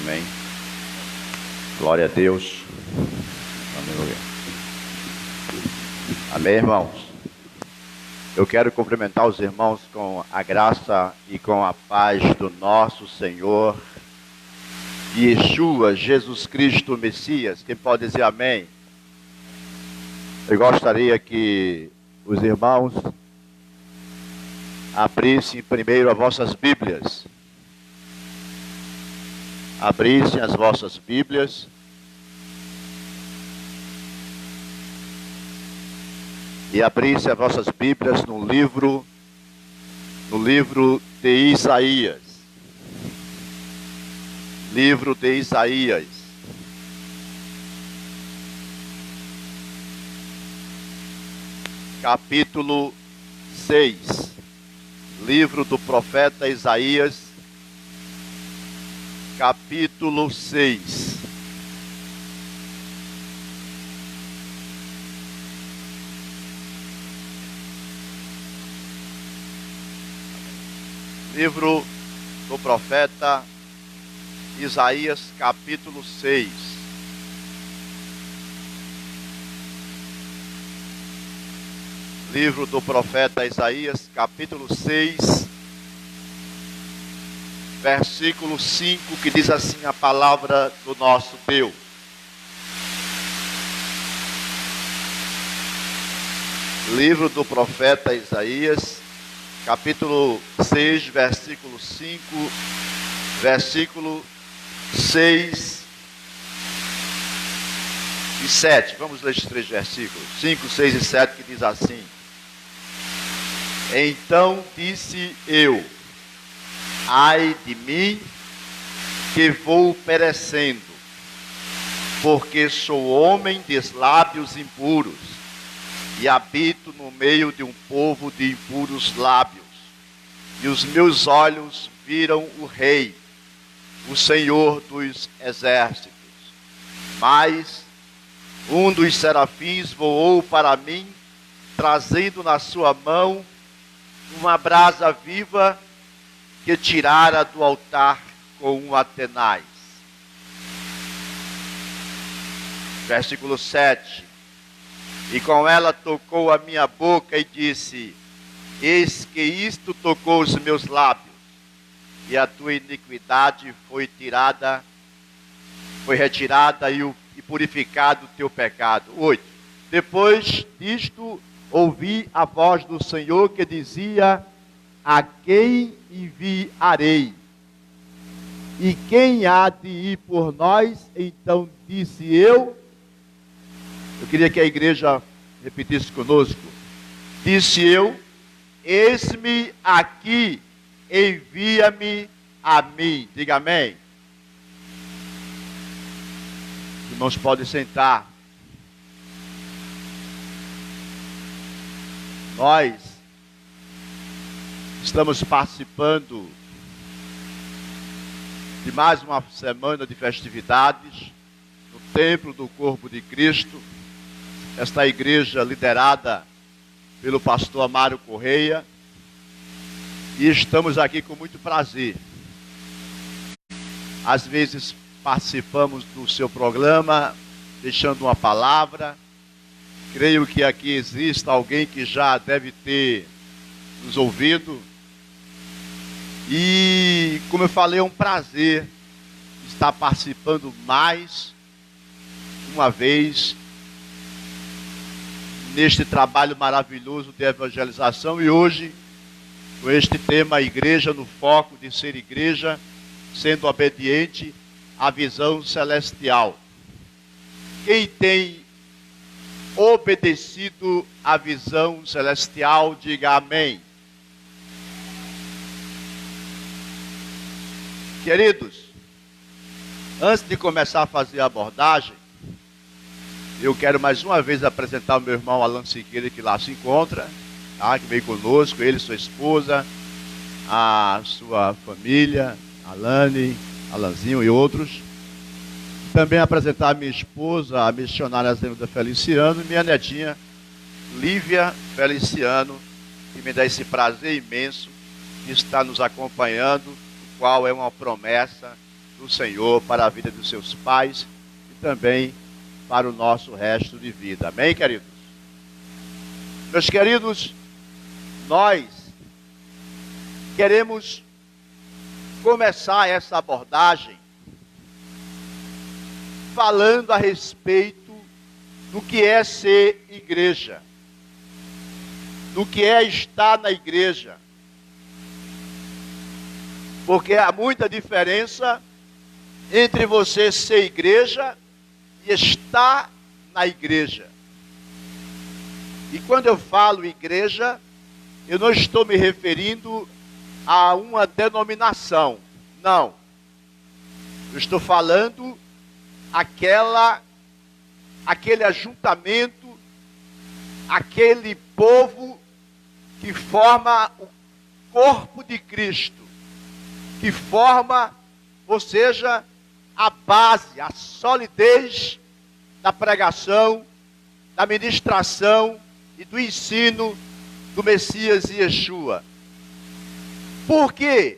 Amém. Glória a Deus. Amém. Amém, irmãos. Eu quero cumprimentar os irmãos com a graça e com a paz do nosso Senhor Yeshua, Jesus Cristo, Messias. Quem pode dizer amém? Eu gostaria que os irmãos abrissem primeiro as vossas Bíblias. Abrissem as vossas Bíblias. E abrissem as vossas Bíblias no livro de Isaías. Livro de Isaías. Capítulo 6. Livro do profeta Isaías. Capítulo 6. Livro do profeta Isaías, capítulo 6. Livro do profeta Isaías, capítulo 6, versículo 5, que diz assim a palavra do nosso Deus. Livro do profeta Isaías, capítulo 6, versículo 5, versículo 6 e 7. Vamos ler estes três versículos, 5, 6 e 7, que diz assim: Então disse eu, ai de mim, que vou perecendo, porque sou homem de lábios impuros, e habito no meio de um povo de impuros lábios, e os meus olhos viram o Rei, o Senhor dos exércitos. Mas um dos serafins voou para mim, trazendo na sua mão uma brasa viva que tirara do altar com um atenaz. Versículo 7. E com ela tocou a minha boca e disse: Eis que isto tocou os meus lábios, e a tua iniquidade foi retirada e purificado o teu pecado. 8. Depois disto ouvi a voz do Senhor que dizia: A quem enviarei? E quem há de ir por nós? Então disse eu queria que a igreja repetisse conosco. Disse eu: Eis-me aqui, envia-me a mim. Diga amém. Os irmãos podem sentar. Nós estamos participando de mais uma semana de festividades no templo do corpo de Cristo. Esta igreja liderada pelo pastor Amário Correia, e estamos aqui com muito prazer. Às vezes participamos do seu programa, deixando uma palavra. Creio que aqui existe alguém que já deve ter nos ouvido. E, como eu falei, é um prazer estar participando mais uma vez neste trabalho maravilhoso de evangelização, e hoje com este tema, Igreja no Foco, de ser igreja, sendo obediente à visão celestial. Quem tem obedecido à visão celestial, diga amém. Queridos, antes de começar a fazer a abordagem, eu quero mais uma vez apresentar o meu irmão Alan Siqueira, que lá se encontra, tá? Que veio conosco, ele, sua esposa, a sua família, Alane, Alanzinho e outros. Também apresentar a minha esposa, a missionária Zenilda Feliciano, e minha netinha, Lívia Feliciano, que me dá esse prazer imenso de estar nos acompanhando, o qual é uma promessa do do Senhor para a vida dos seus pais e também para o nosso resto de vida. Amém, queridos? Meus queridos, nós queremos começar essa abordagem falando a respeito do que é ser igreja, do que é estar na igreja. Porque há muita diferença entre você ser igreja e estar na igreja. E quando eu falo igreja, eu não estou me referindo a uma denominação. Não. Eu estou falando aquele ajuntamento, aquele povo que forma o corpo de Cristo, que forma, ou seja, a base, a solidez da pregação, da ministração e do ensino do Messias Yeshua. Por que,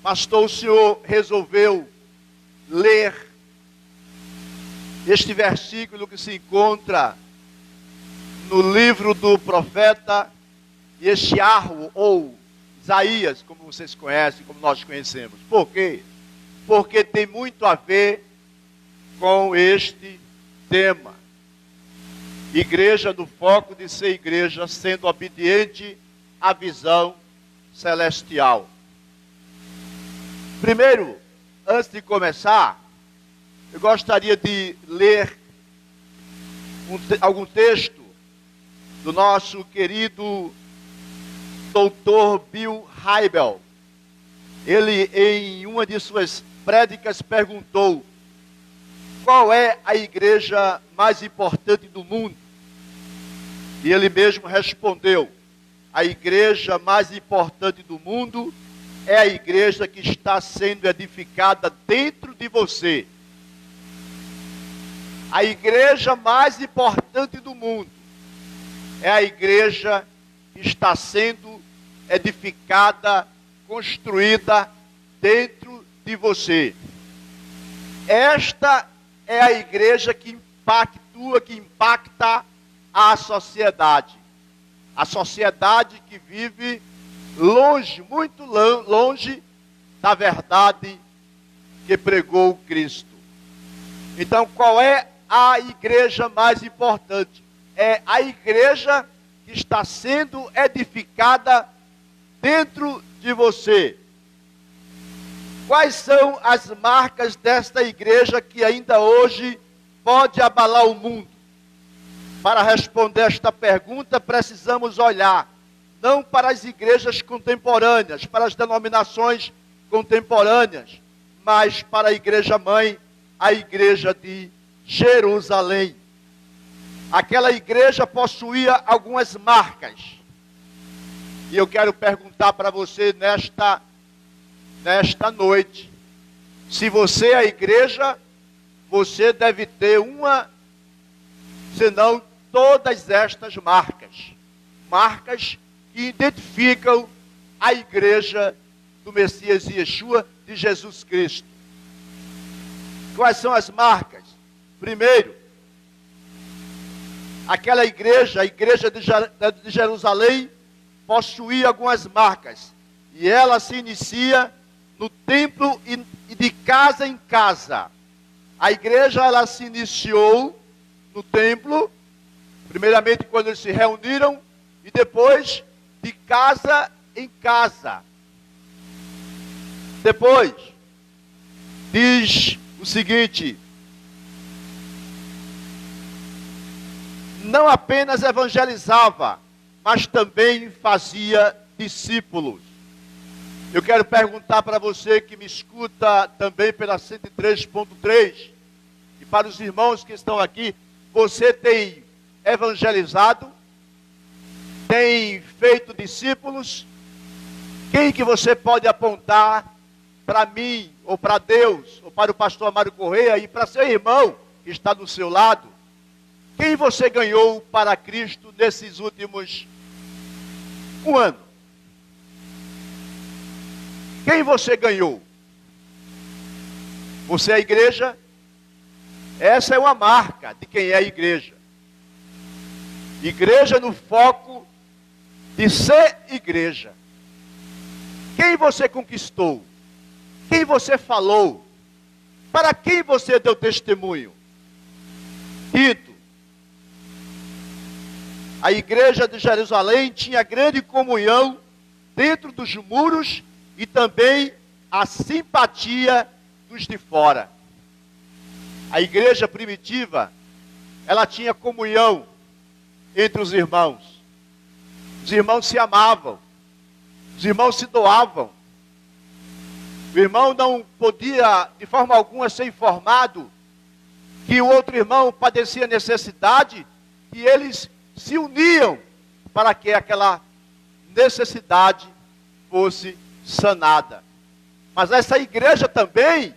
pastor, o senhor resolveu ler este versículo que se encontra no livro do profeta Yeshayahu, ou Isaías, como vocês conhecem, como nós conhecemos? Por quê? Porque tem muito a ver com este tema. Igreja, do foco de ser igreja, sendo obediente à visão celestial. Primeiro, antes de começar, eu gostaria de ler algum texto do nosso querido doutor Bill Hybels. Ele, em uma de suas prédicas, perguntou: qual é a igreja mais importante do mundo? E ele mesmo respondeu: a igreja mais importante do mundo é a igreja que está sendo edificada dentro de você. A igreja mais importante do mundo é a igreja que está sendo edificada, construída dentro de você. Esta é a igreja que impacta a sociedade. A sociedade que vive longe, muito longe da verdade que pregou Cristo. Então, qual é a igreja mais importante? É a igreja que está sendo edificada dentro de você. Quais são as marcas desta igreja que ainda hoje pode abalar o mundo? Para responder esta pergunta, precisamos olhar não para as igrejas contemporâneas, para as denominações contemporâneas, mas para a igreja mãe, a igreja de Jerusalém. Aquela igreja possuía algumas marcas. E eu quero perguntar para você nesta noite, se você é a igreja, você deve ter uma, senão todas estas marcas. Marcas que identificam a igreja do Messias Yeshua, de Jesus Cristo. Quais são as marcas? Primeiro, aquela igreja, a igreja de Jerusalém, possuía algumas marcas. E ela se inicia no templo e de casa em casa. A igreja, ela se iniciou no templo, primeiramente quando eles se reuniram, e depois de casa em casa. Depois, diz o seguinte: não apenas evangelizava, mas também fazia discípulos. Eu quero perguntar para você que me escuta também pela 103.3 e para os irmãos que estão aqui: você tem evangelizado? Tem feito discípulos? Quem que você pode apontar para mim, ou para Deus, ou para o pastor Amaro Correia e para seu irmão que está do seu lado? Quem você ganhou para Cristo nesses últimos um ano? Quem você ganhou? Você é a igreja? Essa é uma marca de quem é a igreja. Igreja no foco de ser igreja. Quem você conquistou? Quem você falou? Para quem você deu testemunho? Quinto, a igreja de Jerusalém tinha grande comunhão dentro dos muros e também a simpatia dos de fora. A igreja primitiva, ela tinha comunhão entre os irmãos. Os irmãos se amavam. Os irmãos se doavam. O irmão não podia, de forma alguma, ser informado que o outro irmão padecia necessidade e eles se uniam para que aquela necessidade fosse sanada. Mas essa igreja também,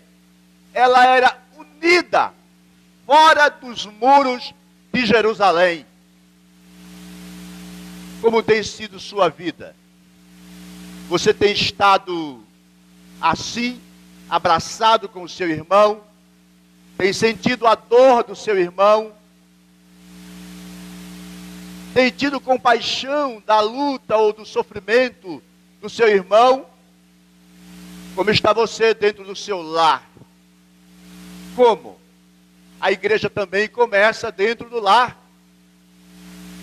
ela era unida fora dos muros de Jerusalém. Como tem sido sua vida? Você tem estado assim, abraçado com o seu irmão? Tem sentido a dor do seu irmão? Tem tido compaixão da luta ou do sofrimento do seu irmão? Como está você dentro do seu lar? Como? A igreja também começa dentro do lar.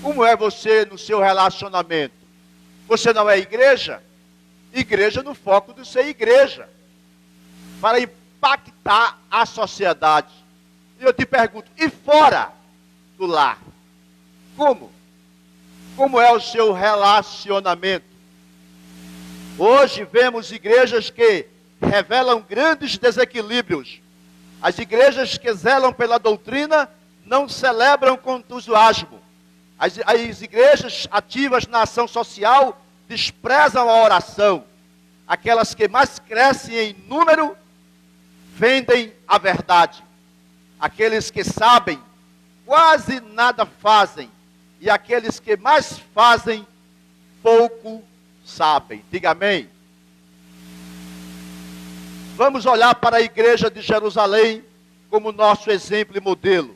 Como é você no seu relacionamento? Você não é igreja? Igreja no foco de ser igreja, para impactar a sociedade. E eu te pergunto, e fora do lar? Como? Como é o seu relacionamento? Hoje vemos igrejas que revelam grandes desequilíbrios. As igrejas que zelam pela doutrina não celebram com entusiasmo. As igrejas ativas na ação social desprezam a oração. Aquelas que mais crescem em número vendem a verdade. Aqueles que sabem quase nada fazem. E aqueles que mais fazem pouco sabem. Diga amém. Vamos olhar para a igreja de Jerusalém como nosso exemplo e modelo.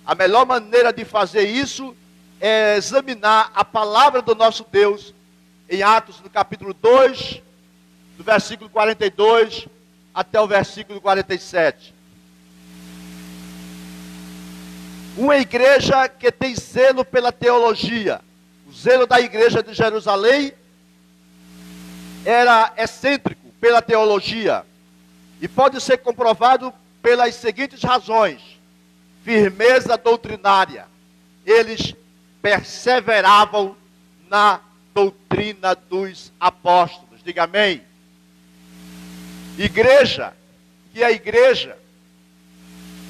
A melhor maneira de fazer isso é examinar a palavra do nosso Deus em Atos, no capítulo 2, do versículo 42 até o versículo 47. Uma igreja que tem zelo pela teologia. O zelo da igreja de Jerusalém era excêntrico pela teologia. E pode ser comprovado pelas seguintes razões. Firmeza doutrinária. Eles perseveravam na doutrina dos apóstolos. Diga amém. Igreja, que é igreja.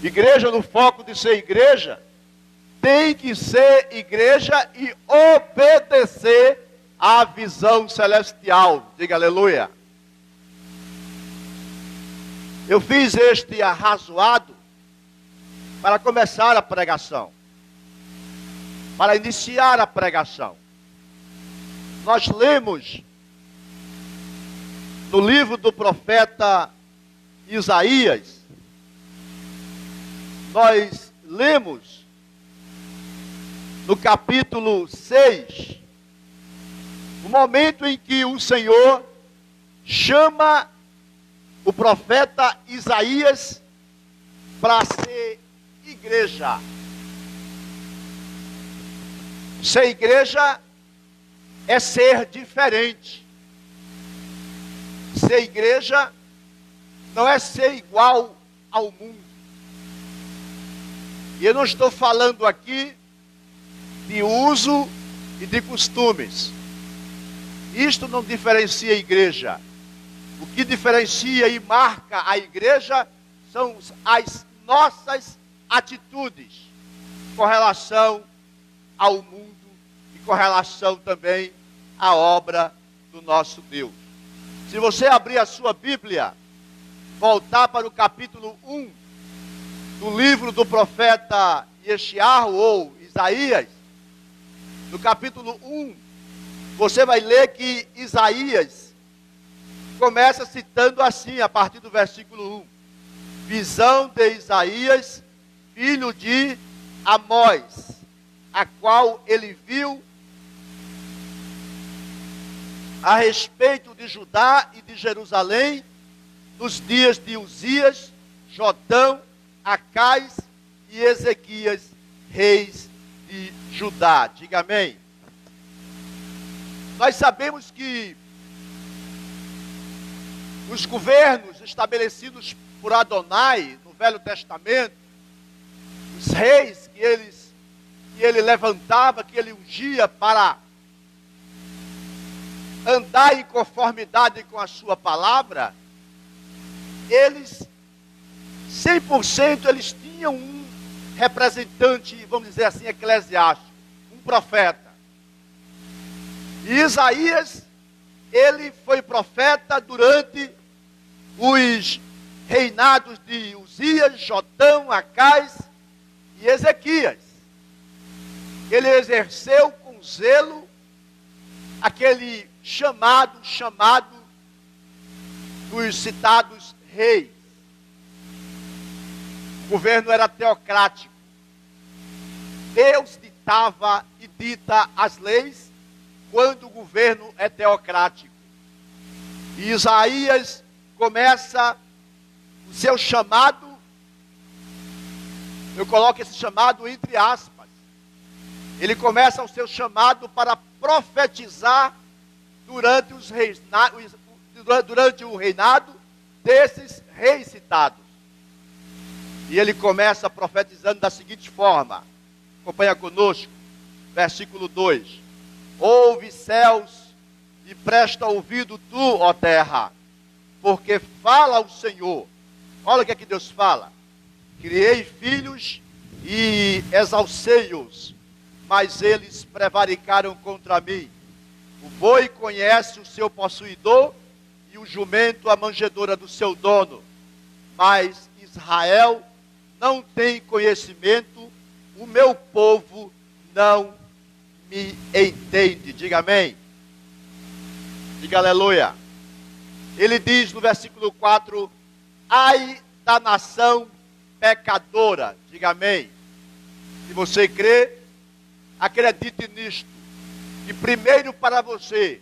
Igreja no foco de ser igreja, tem que ser igreja e obedecer à visão celestial. Diga aleluia. Eu fiz este arrazoado para começar a pregação. Para iniciar a pregação. Nós lemos no livro do profeta Isaías, nós lemos no capítulo 6, o momento em que o Senhor chama o profeta Isaías para ser igreja. Ser igreja é ser diferente. Ser igreja não é ser igual ao mundo. E eu não estou falando aqui de uso e de costumes. Isto não diferencia a igreja. O que diferencia e marca a igreja são as nossas atitudes com relação ao mundo e com relação também à obra do nosso Deus. Se você abrir a sua Bíblia, voltar para o capítulo 1 do livro do profeta Yeshayahu ou Isaías, no capítulo 1, você vai ler que Isaías começa citando assim, a partir do versículo 1. visão de Isaías, filho de Amós, a qual ele viu a respeito de Judá e de Jerusalém, nos dias de Uzias, Jotão, Acais e Ezequias, reis de Judá. Diga amém. Nós sabemos que os governos estabelecidos por Adonai no Velho Testamento, os reis que ele levantava, que ele ungia para andar em conformidade com a sua palavra, eles, 100%, eles tinham um representante, vamos dizer assim, eclesiástico, um profeta. E Isaías, ele foi profeta durante os reinados de Uzias, Jotão, Acais e Ezequias. Ele exerceu com zelo aquele chamado dos citados reis. O governo era teocrático. Deus ditava e dita as leis quando o governo é teocrático. E Isaías começa o seu chamado, eu coloco esse chamado entre aspas. Ele começa o seu chamado para profetizar durante o reinado desses reis citados. E ele começa profetizando da seguinte forma. Acompanha conosco, versículo 2. Ouve, céus, e presta ouvido tu, ó terra, porque fala o Senhor. Olha o que é que Deus fala. Criei filhos e exalcei-os, mas eles prevaricaram contra mim. O boi conhece o seu possuidor e o jumento a manjedoura do seu dono. Mas Israel não tem conhecimento, o meu povo não me entende. Diga amém. Diga aleluia. Ele diz no versículo 4, ai da nação pecadora. Diga amém. Se você crê, acredite nisto. E primeiro, para você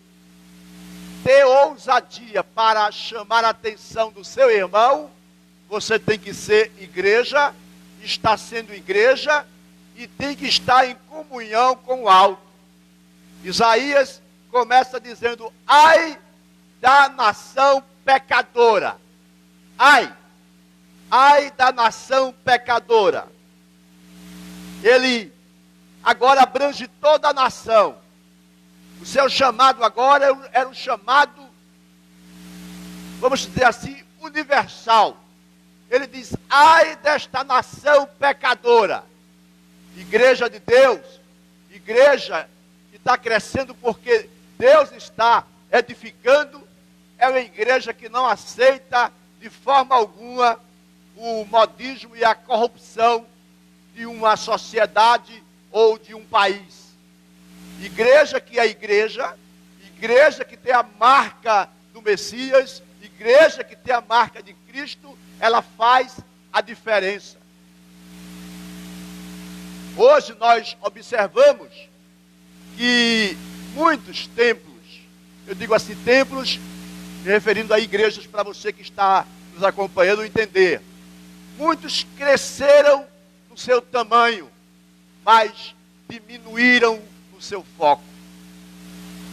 ter ousadia para chamar a atenção do seu irmão, você tem que ser igreja, está sendo igreja e tem que estar em comunhão com o alto. Isaías começa dizendo, ai da nação pecadora. Ai da nação pecadora. Ele agora abrange toda a nação. O seu chamado agora era um chamado, vamos dizer assim, universal. Ele diz, ai desta nação pecadora. Igreja de Deus, igreja que está crescendo porque Deus está edificando, é uma igreja que não aceita de forma alguma o modismo e a corrupção de uma sociedade ou de um país. Igreja que é igreja que tem a marca do Messias, igreja que tem a marca de Cristo, ela faz a diferença. Hoje nós observamos que muitos templos, eu digo assim, templos, me referindo a igrejas para você que está nos acompanhando entender, muitos cresceram no seu tamanho, mas diminuíram no seu foco.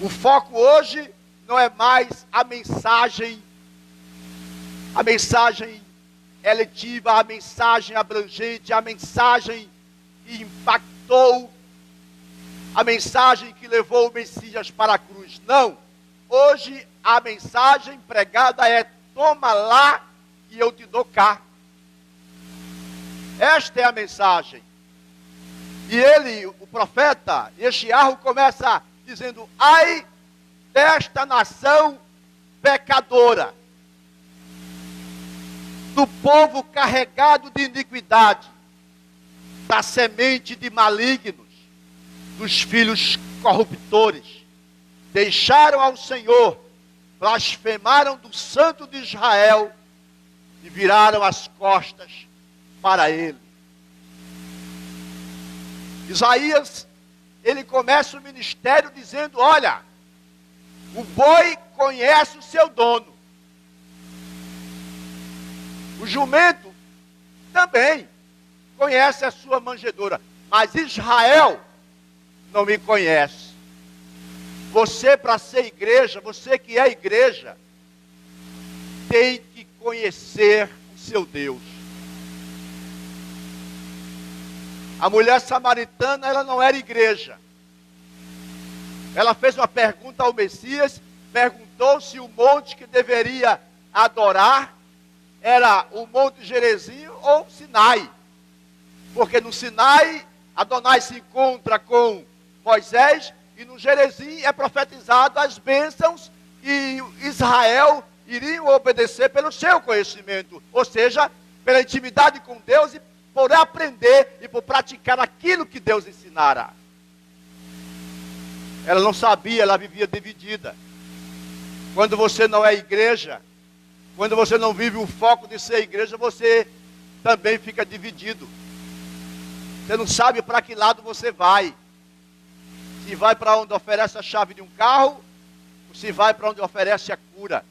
O foco hoje não é mais a mensagem eletiva, a mensagem abrangente, a mensagem que impactou, a mensagem que levou o Messias para a cruz. Não. Hoje a mensagem pregada é: toma lá e eu te dou cá. Esta é a mensagem. E ele, o profeta Yeshayahu, começa dizendo: ai desta nação pecadora, do povo carregado de iniquidade, da semente de malignos, dos filhos corruptores. Deixaram ao Senhor, blasfemaram do Santo de Israel e viraram as costas para ele. Isaías, ele começa o ministério dizendo: olha, o boi conhece o seu dono, o jumento também conhece a sua manjedoura, mas Israel não me conhece. Você, para ser igreja, você que é igreja, tem que conhecer o seu Deus. A mulher samaritana, ela não era igreja. Ela fez uma pergunta ao Messias, perguntou se o monte que deveria adorar era o Monte Gerizim ou Sinai. Porque no Sinai, Adonai se encontra com Moisés, e no Gerizim é profetizado as bênçãos que Israel iriam obedecer pelo seu conhecimento, ou seja, pela intimidade com Deus e por aprender e por praticar aquilo que Deus ensinara. Ela não sabia, ela vivia dividida. Quando você não é igreja, quando você não vive o foco de ser igreja, você também fica dividido. Você não sabe para que lado você vai. Se vai para onde oferece a chave de um carro, ou se vai para onde oferece a cura.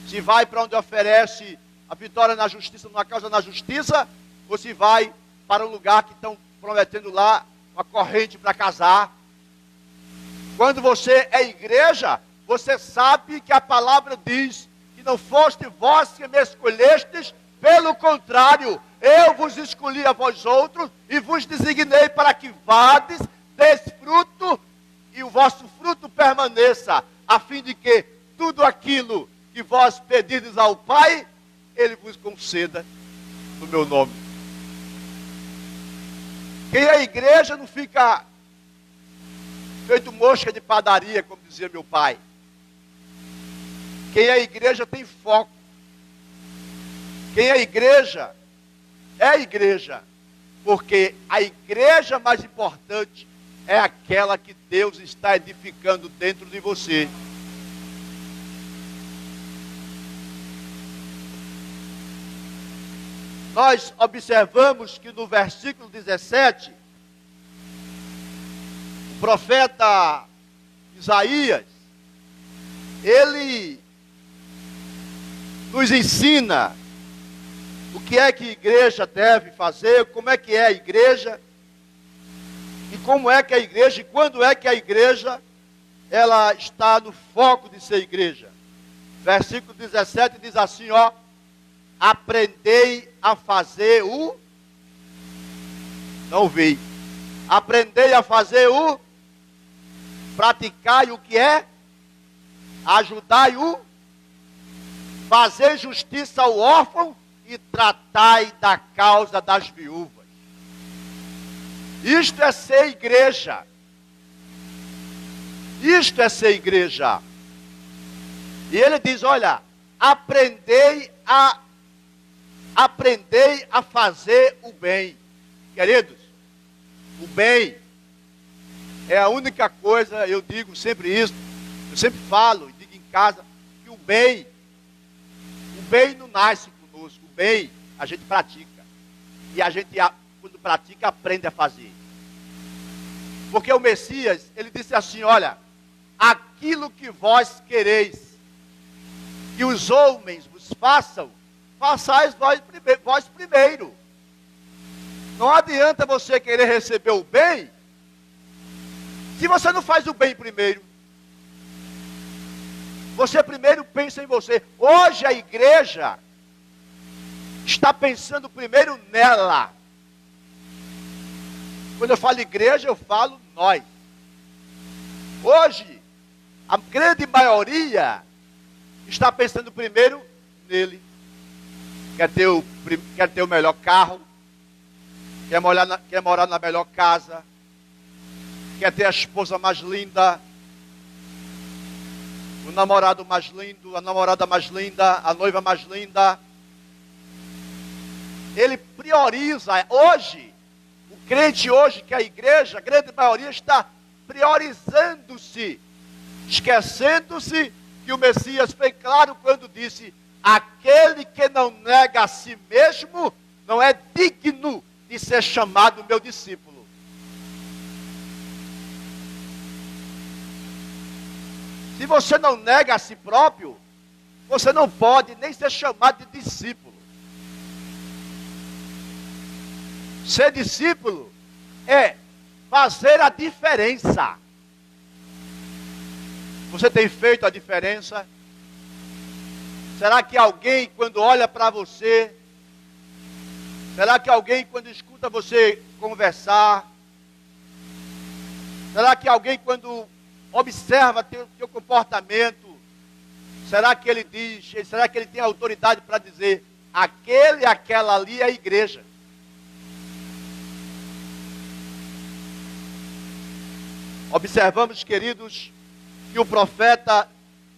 Se vai para onde oferece a vitória na justiça, numa causa na justiça, ou se vai para um lugar que estão prometendo lá uma corrente para casar. Quando você é igreja, você sabe que a palavra diz que não foste vós que me escolhestes, pelo contrário, eu vos escolhi a vós outros e vos designei para que vades, deis fruto e o vosso fruto permaneça, a fim de que tudo aquilo que vós pedirdes ao Pai, Ele vos conceda no meu nome. Quem é igreja não fica feito mosca de padaria, como dizia meu pai. Quem é igreja tem foco. Quem é igreja, porque a igreja mais importante é aquela que Deus está edificando dentro de você. Nós observamos que no versículo 17, o profeta Isaías, ele nos ensina o que é que a igreja deve fazer, como é que é a igreja, e como é que a igreja, e quando é que a igreja, ela está no foco de ser igreja. Versículo 17 diz assim, ó: aprendei a fazer o... Não vi. Aprendei a fazer o... Praticai o que é? Ajudai o... Fazer justiça ao órfão e tratai da causa das viúvas. Isto é ser igreja. Isto é ser igreja. E ele diz, olha, aprendei a fazer o bem. Queridos, o bem é a única coisa, eu digo sempre isso, eu sempre falo, digo em casa, que o bem não nasce conosco, o bem a gente pratica. E a gente, quando pratica, aprende a fazer. Porque o Messias, ele disse assim, olha, aquilo que vós quereis que os homens vos façam, façais vós primeiro. Não adianta você querer receber o bem, se você não faz o bem primeiro. Você primeiro pensa em você. Hoje a igreja está pensando primeiro nela. Quando eu falo igreja, eu falo nós. Hoje, a grande maioria está pensando primeiro nele. Quer ter o melhor carro, quer morar na melhor casa, quer ter a esposa mais linda, o namorado mais lindo, a namorada mais linda, a noiva mais linda. Ele prioriza. Hoje, o crente hoje, que é a igreja, a grande maioria está priorizando-se, esquecendo-se que o Messias foi claro quando disse, aquele que não nega a si mesmo não é digno de ser chamado meu discípulo. Se você não nega a si próprio, você não pode nem ser chamado de discípulo. Ser discípulo é fazer a diferença. Você tem feito a diferença? Será que alguém, quando olha para você, será que alguém, quando escuta você conversar, será que alguém, quando observa teu comportamento, será que ele diz, será que ele tem autoridade para dizer, aquele e aquela ali é a igreja? Observamos, queridos, que o profeta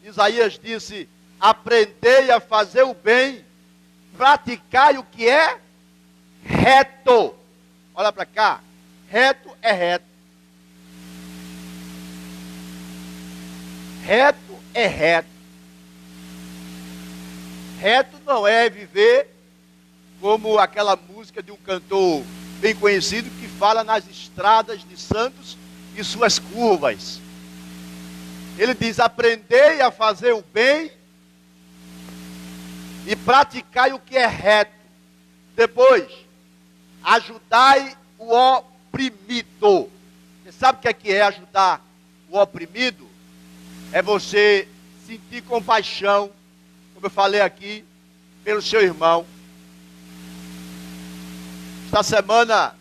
Isaías disse, aprendei a fazer o bem, praticai o que é reto. Olha para cá, reto é reto. Reto é reto. Reto não é viver como aquela música de um cantor bem conhecido que fala nas estradas de Santos e suas curvas. Ele diz, aprendei a fazer o bem e praticai o que é reto. Depois, ajudai o oprimido. Você sabe o que é ajudar o oprimido? É você sentir compaixão, como eu falei aqui, pelo seu irmão. Esta semana,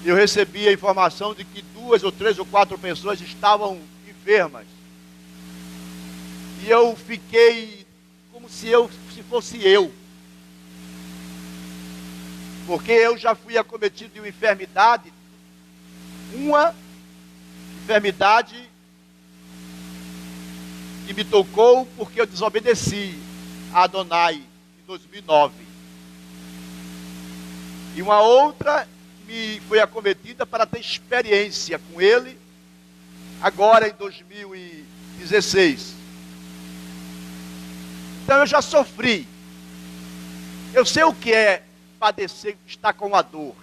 eu recebi a informação de que 2 ou 3 ou 4 pessoas estavam enfermas. E eu fiquei como se fosse eu. Porque eu já fui acometido de uma enfermidade que me tocou porque eu desobedeci a Adonai em 2009. E uma outra me foi acometida para ter experiência com ele agora em 2016. Então eu já sofri. Eu sei o que é padecer, estar com a dor.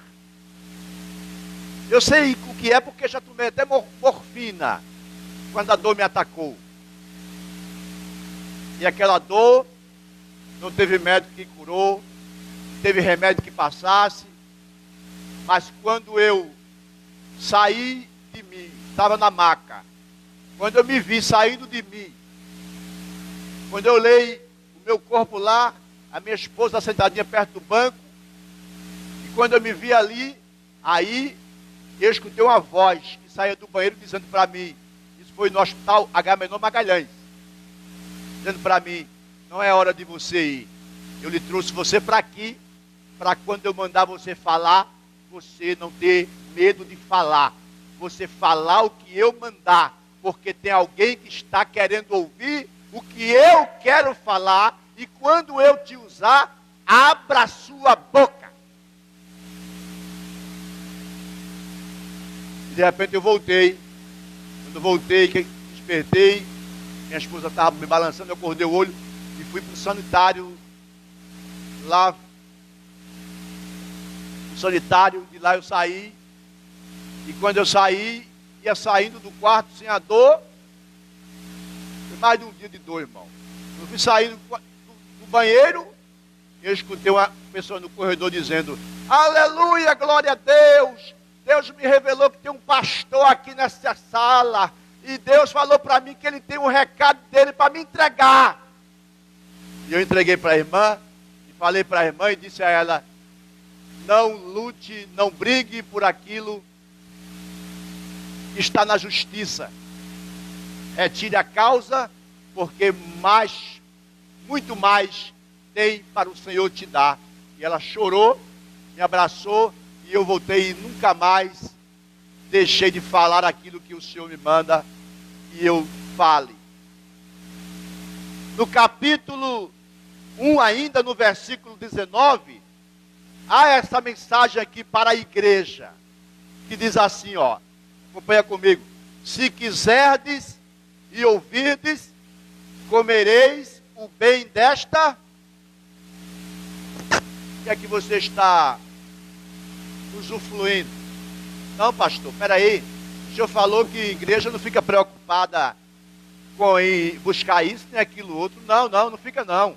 Eu sei o que é porque já tomei até morfina quando a dor me atacou. E aquela dor não teve médico que curou, não teve remédio que passasse. Mas quando eu saí de mim, estava na maca, quando eu me vi saindo de mim, quando eu olhei o meu corpo lá, a minha esposa sentadinha perto do banco, e quando eu me vi ali, aí eu escutei uma voz que saía do banheiro dizendo para mim, isso foi no hospital Agamenon Magalhães, dizendo para mim, não é hora de você ir, eu lhe trouxe você para aqui, para quando eu mandar você falar, você não ter medo de falar, você falar o que eu mandar, porque tem alguém que está querendo ouvir o que eu quero falar, e quando eu te usar, abra a sua boca. E de repente eu voltei, quando eu voltei, que despertei, minha esposa estava me balançando, eu acordei o olho, e fui para o sanitário, lá, sanitário, de lá eu saí, e quando eu saí, ia saindo do quarto sem a dor, foi mais de um dia de dor, irmão. Eu fui saindo do banheiro, e eu escutei uma pessoa no corredor dizendo, aleluia, glória a Deus, Deus me revelou que tem um pastor aqui nessa sala, e Deus falou para mim que ele tem um recado dele para me entregar. E eu entreguei para a irmã, e falei para a irmã, e disse a ela, não lute, não brigue por aquilo que está na justiça. Retire a causa, porque muito mais tem para o Senhor te dar. E ela chorou, me abraçou, e eu voltei e nunca mais deixei de falar aquilo que o Senhor me manda que eu fale. No capítulo 1 ainda, no versículo 19, há essa mensagem aqui para a igreja, que diz assim, ó, acompanha comigo, se quiserdes e ouvirdes, comereis o bem desta. O que é que você está usufruindo? Não, pastor, peraí. O senhor falou que a igreja não fica preocupada com ir buscar isso nem aquilo outro. Não, não fica não.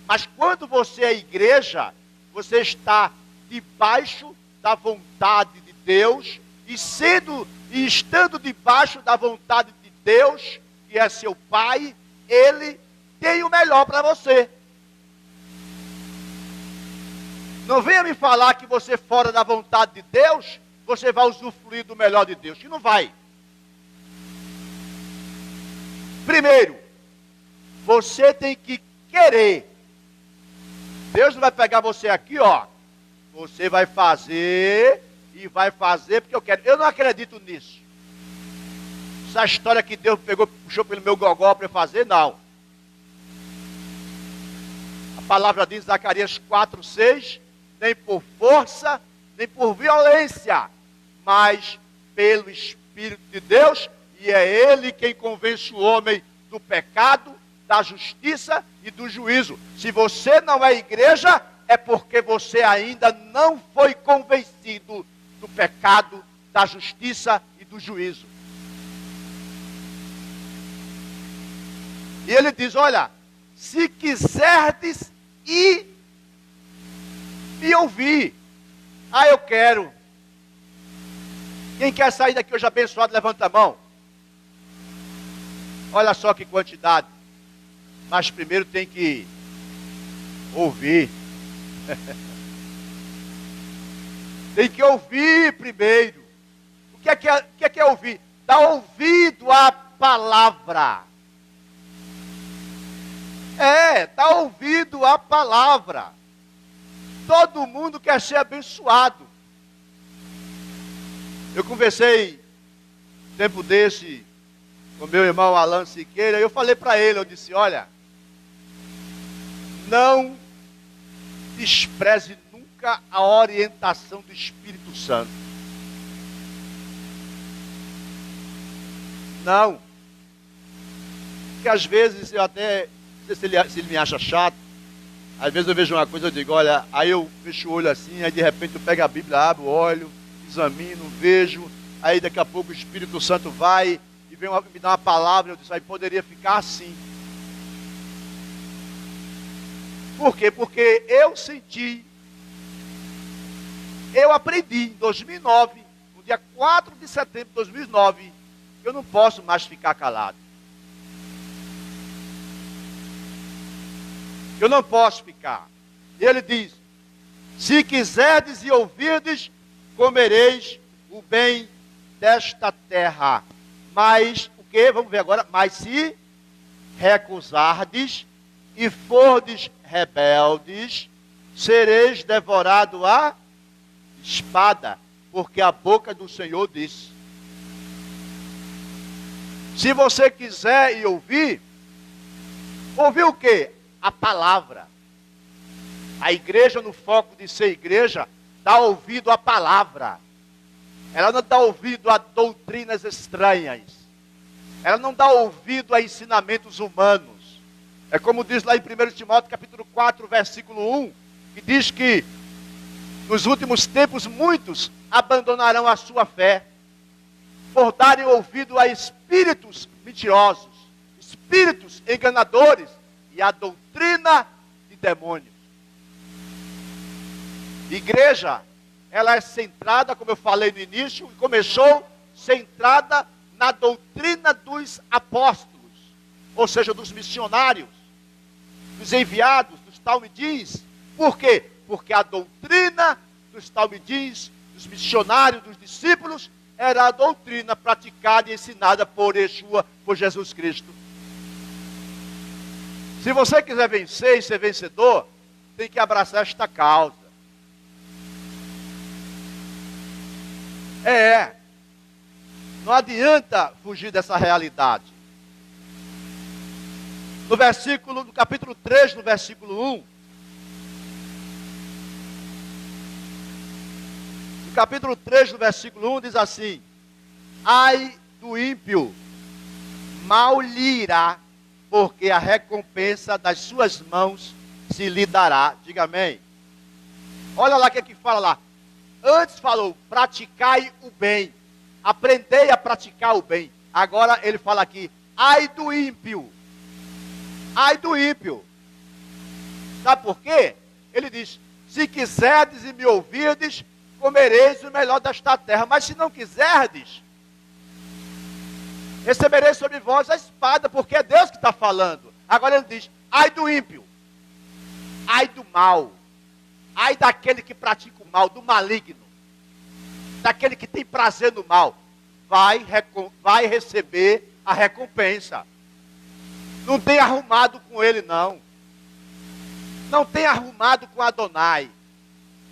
Mas quando você é igreja, você está debaixo da vontade de Deus e estando debaixo da vontade de Deus, que é seu Pai, Ele tem o melhor para você. Não venha me falar que você fora da vontade de Deus, você vai usufruir do melhor de Deus, que não vai. Primeiro, você tem que querer. Deus não vai pegar você aqui, ó. Você vai fazer e vai fazer porque eu quero. Eu não acredito nisso. Essa história que Deus puxou pelo meu gogó para eu fazer, não. A palavra diz em Zacarias 4:6, nem por força, nem por violência, mas pelo Espírito de Deus, e é Ele quem convence o homem do pecado, da justiça e do juízo. Se você não é igreja, é porque você ainda não foi convencido do pecado, da justiça e do juízo. E ele diz, olha, se quiserdes ir me ouvir, eu quero. Quem quer sair daqui hoje abençoado, levanta a mão. Olha só que quantidade. Mas primeiro tem que ouvir. Tem que ouvir primeiro. O que é ouvir? Dar ouvido à palavra. Dar ouvido à palavra. Todo mundo quer ser abençoado. Eu conversei tempo desse com meu irmão Alan Siqueira, e eu falei para ele, eu disse, olha, não despreze nunca a orientação do Espírito Santo. Não. Porque às vezes eu até, não sei se ele me acha chato, às vezes eu vejo uma coisa, eu digo, olha, aí eu fecho o olho assim, aí de repente eu pego a Bíblia, abro, olho, examino, vejo, aí daqui a pouco o Espírito Santo vai e vem me dar uma palavra, eu disse, aí poderia ficar assim. Por quê? Porque eu senti, eu aprendi em 2009, no dia 4 de setembro de 2009, eu não posso mais ficar calado. Eu não posso ficar. E ele diz, se quiserdes e ouvirdes, comereis o bem desta terra. Mas, o que? Vamos ver agora. Mas se recusardes e fordes rebeldes, sereis devorado a espada, porque a boca do Senhor disse. Se você quiser e ouvir o quê? A palavra. A igreja, no foco de ser igreja, dá ouvido à palavra. Ela não dá ouvido a doutrinas estranhas. Ela não dá ouvido a ensinamentos humanos. É como diz lá em 1 Timóteo capítulo 4, versículo 1, que diz que nos últimos tempos muitos abandonarão a sua fé, por darem ouvido a espíritos mentirosos, espíritos enganadores e a doutrina de demônios. Igreja, ela é centrada, como eu falei no início, começou centrada na doutrina dos apóstolos, ou seja, dos missionários, dos enviados, dos talmidins. Por quê? Porque a doutrina dos talmidins, dos missionários, dos discípulos, era a doutrina praticada e ensinada por Yeshua, por Jesus Cristo. Se você quiser vencer e ser vencedor, tem que abraçar esta causa. Não adianta fugir dessa realidade. No capítulo 3, no versículo 1. No capítulo 3, no versículo 1, diz assim: ai do ímpio, mal lhe irá, porque a recompensa das suas mãos se lhe dará. Diga amém. Olha lá o que é que fala lá. Antes falou, praticai o bem. Aprendei a praticar o bem. Agora ele fala aqui, ai do ímpio. Ai do ímpio. Sabe por quê? Ele diz, se quiserdes e me ouvirdes, comereis o melhor desta terra. Mas se não quiserdes, recebereis sobre vós a espada, porque é Deus que está falando. Agora ele diz, ai do ímpio. Ai do mal. Ai daquele que pratica o mal, do maligno. Daquele que tem prazer no mal. Vai receber a recompensa. Não tem arrumado com ele, não. Não tem arrumado com Adonai.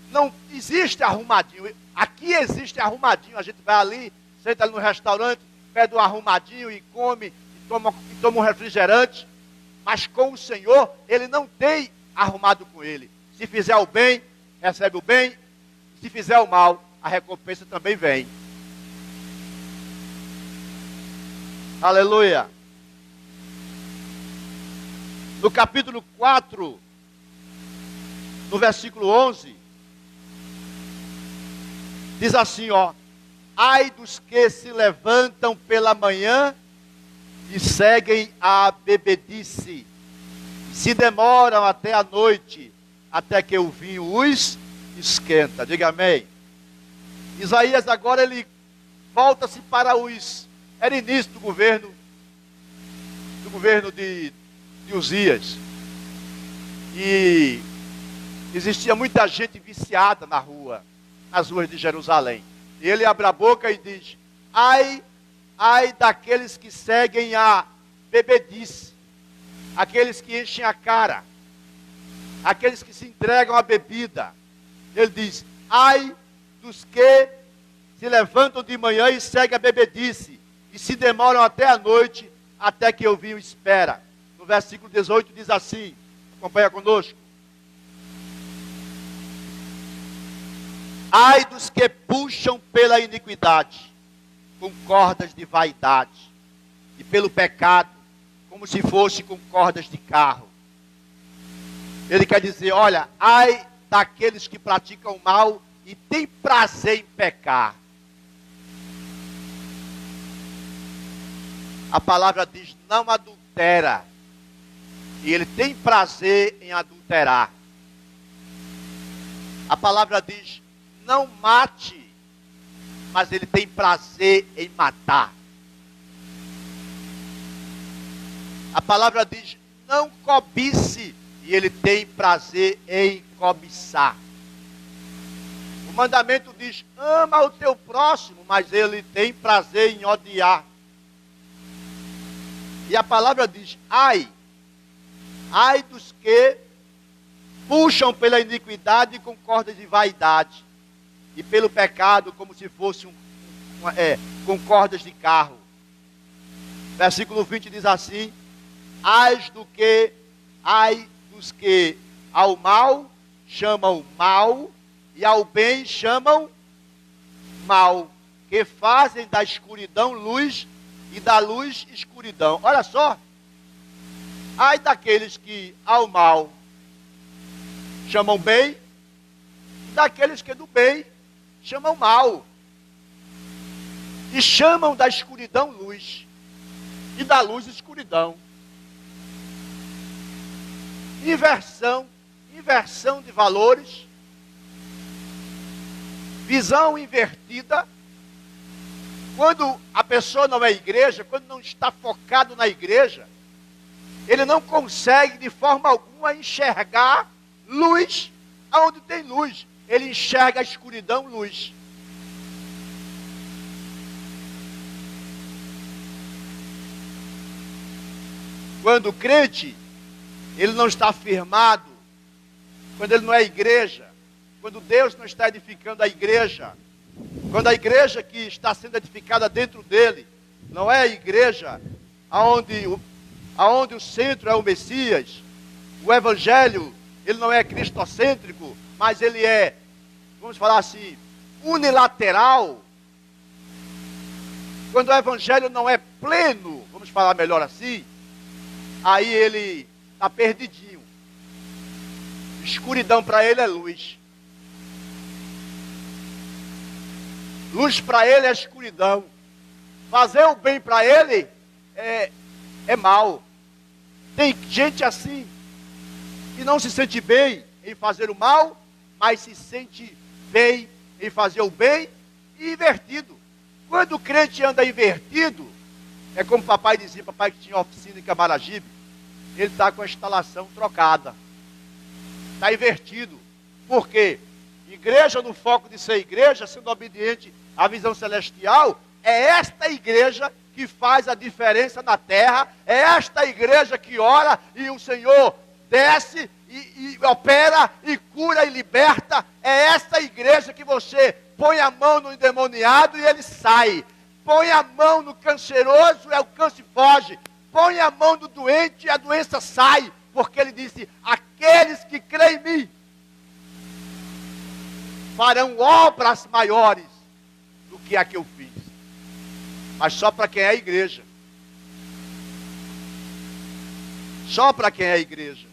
Não existe arrumadinho. Aqui existe arrumadinho. A gente vai ali, senta ali no restaurante, pede um arrumadinho e come, e toma um refrigerante. Mas com o Senhor, ele não tem arrumado com ele. Se fizer o bem, recebe o bem. Se fizer o mal, a recompensa também vem. Aleluia. No capítulo 4, no versículo 11, diz assim, ó. Ai dos que se levantam pela manhã e seguem a bebedice. Se demoram até a noite, até que o vinho os esquenta. Diga amém. Isaías agora ele volta-se para os... Era início do governo de Uzias. E existia muita gente viciada na rua, nas ruas de Jerusalém. E ele abre a boca e diz, ai daqueles que seguem a bebedice, aqueles que enchem a cara, aqueles que se entregam à bebida. Ele diz, ai dos que se levantam de manhã e seguem a bebedice, e se demoram até a noite, até que o vinho espera. No versículo 18 diz assim, acompanha conosco. Ai dos que puxam pela iniquidade, com cordas de vaidade, e pelo pecado, como se fosse com cordas de carro. Ele quer dizer, olha, ai daqueles que praticam o mal e têm prazer em pecar. A palavra diz, não adultera. E ele tem prazer em adulterar. A palavra diz, não mate, mas ele tem prazer em matar. A palavra diz, não cobice, e ele tem prazer em cobiçar. O mandamento diz, ama o teu próximo, mas ele tem prazer em odiar. E a palavra diz, ai dos que puxam pela iniquidade com cordas de vaidade, e pelo pecado como se fosse com cordas de carro. Versículo 20 diz assim, ai dos que ao mal chamam mal, e ao bem chamam mal, que fazem da escuridão luz, e da luz escuridão. Olha só, ai daqueles que ao mal chamam bem, e daqueles que do bem chamam mal, e chamam da escuridão luz, e da luz escuridão. Inversão de valores, visão invertida. Quando a pessoa não é igreja, quando não está focado na igreja, ele não consegue de forma alguma enxergar luz aonde tem luz. Ele enxerga a escuridão, luz. Quando o crente, ele não está firmado, quando ele não é igreja, quando Deus não está edificando a igreja, quando a igreja que está sendo edificada dentro dele, não é a igreja aonde o centro é o Messias, o evangelho, ele não é cristocêntrico, mas ele é, vamos falar assim, unilateral. Quando o evangelho não é pleno, vamos falar melhor assim, Aí ele está perdidinho. Escuridão para ele é luz. Luz para ele é escuridão. Fazer o bem para ele é mal. Tem gente assim que não se sente bem em fazer o mal, mas se sente bem em fazer o bem e invertido. Quando o crente anda invertido, é como o papai dizia, papai que tinha oficina em Camaragibe, ele está com a instalação trocada. Está invertido. Por quê? Igreja no foco de ser igreja, sendo obediente à visão celestial, é esta igreja que faz a diferença na terra, é esta igreja que ora e o Senhor desce e opera e cura e liberta, é esta igreja que você põe a mão no endemoniado e ele sai, põe a mão no canceroso e o câncer foge, põe a mão no doente e a doença sai, porque ele disse, aqueles que creem em mim, farão obras maiores do que a que eu fiz, mas só para quem é a igreja, só para quem é a igreja.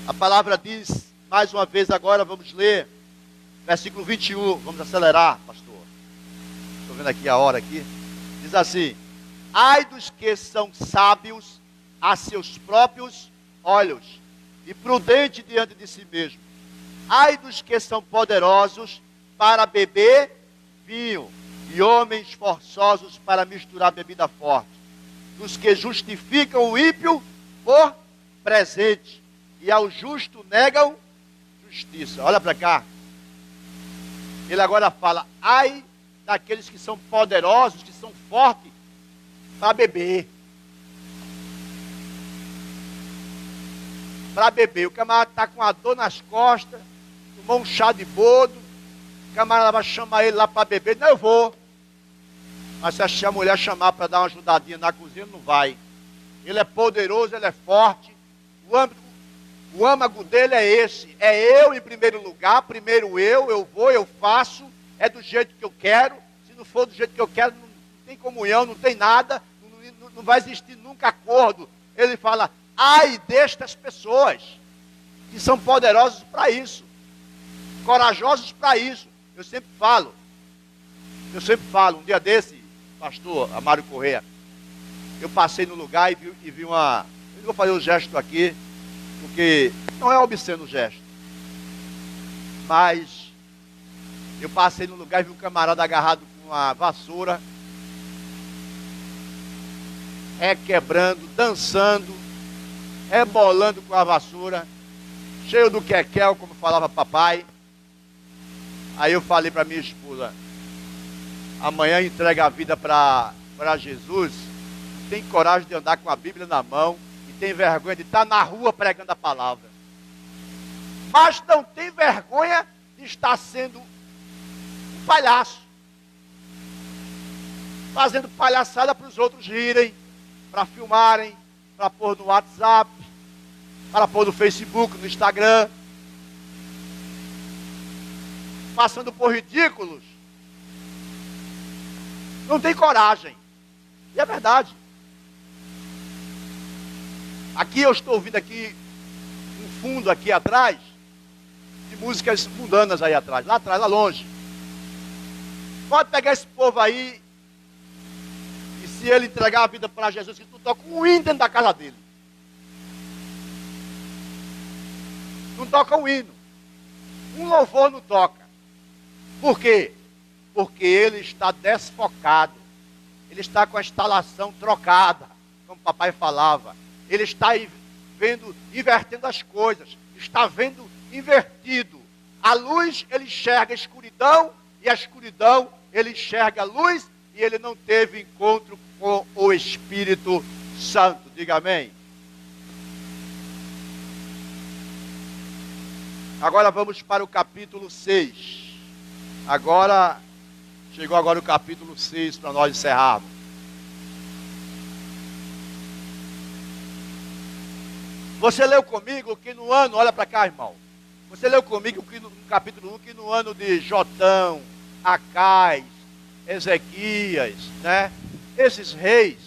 A palavra diz, mais uma vez agora, vamos ler, versículo 21, vamos acelerar, pastor. Estou vendo aqui a hora aqui. Diz assim, ai dos que são sábios a seus próprios olhos e prudentes diante de si mesmo. Ai dos que são poderosos para beber vinho e homens forçosos para misturar bebida forte. Dos que justificam o ímpio por presente e ao justo negam justiça. Olha para cá. Ele agora fala, ai daqueles que são poderosos, que são fortes para beber. Para beber. O camarada está com a dor nas costas, tomou um chá de boldo, o camarada vai chamar ele lá para beber. Não, eu vou. Mas se a mulher chamar para dar uma ajudadinha na cozinha, não vai. Ele é poderoso, ele é forte. O âmago dele é esse. É eu em primeiro lugar. Primeiro eu vou, eu faço. É do jeito que eu quero. Se não for do jeito que eu quero, não tem comunhão, não tem nada. Não vai existir nunca acordo. Ele fala, ai destas pessoas que são poderosos para isso. Corajosos para isso. Eu sempre falo, um dia desse, pastor Amário Correia, eu passei no lugar e vi uma... Eu vou fazer o gesto aqui, porque não é obsceno o gesto. Mas eu passei no lugar e vi um camarada agarrado com uma vassoura, requebrando, dançando, rebolando com a vassoura, cheio do quequel, como falava papai. Aí eu falei para minha esposa, amanhã entrega a vida para Jesus, tem coragem de andar com a Bíblia na mão, e tem vergonha de estar na rua pregando a palavra. Mas não tem vergonha de estar sendo um palhaço, fazendo palhaçada para os outros rirem, para filmarem, para pôr no WhatsApp, para pôr no Facebook, no Instagram, passando por ridículos. Não tem coragem. E é verdade. Aqui eu estou ouvindo aqui um fundo aqui atrás de músicas mundanas aí atrás, lá atrás, lá longe. Pode pegar esse povo aí e se ele entregar a vida para Jesus, que tu toca um hino dentro da casa dele. Não toca um hino. Um louvor não toca. Por quê? Porque ele está desfocado. Ele está com a instalação trocada, como o papai falava. Ele está invertendo as coisas. Está vendo invertido. A luz, ele enxerga a escuridão, e a escuridão, ele enxerga a luz, e ele não teve encontro com o Espírito Santo. Diga amém. Agora vamos para o capítulo 6. Chegou agora o capítulo 6 para nós encerrarmos. Você leu comigo que no ano, olha para cá, irmão. Você leu comigo que no capítulo 1, que no ano de Jotão, Acais, Ezequias, né? esses reis,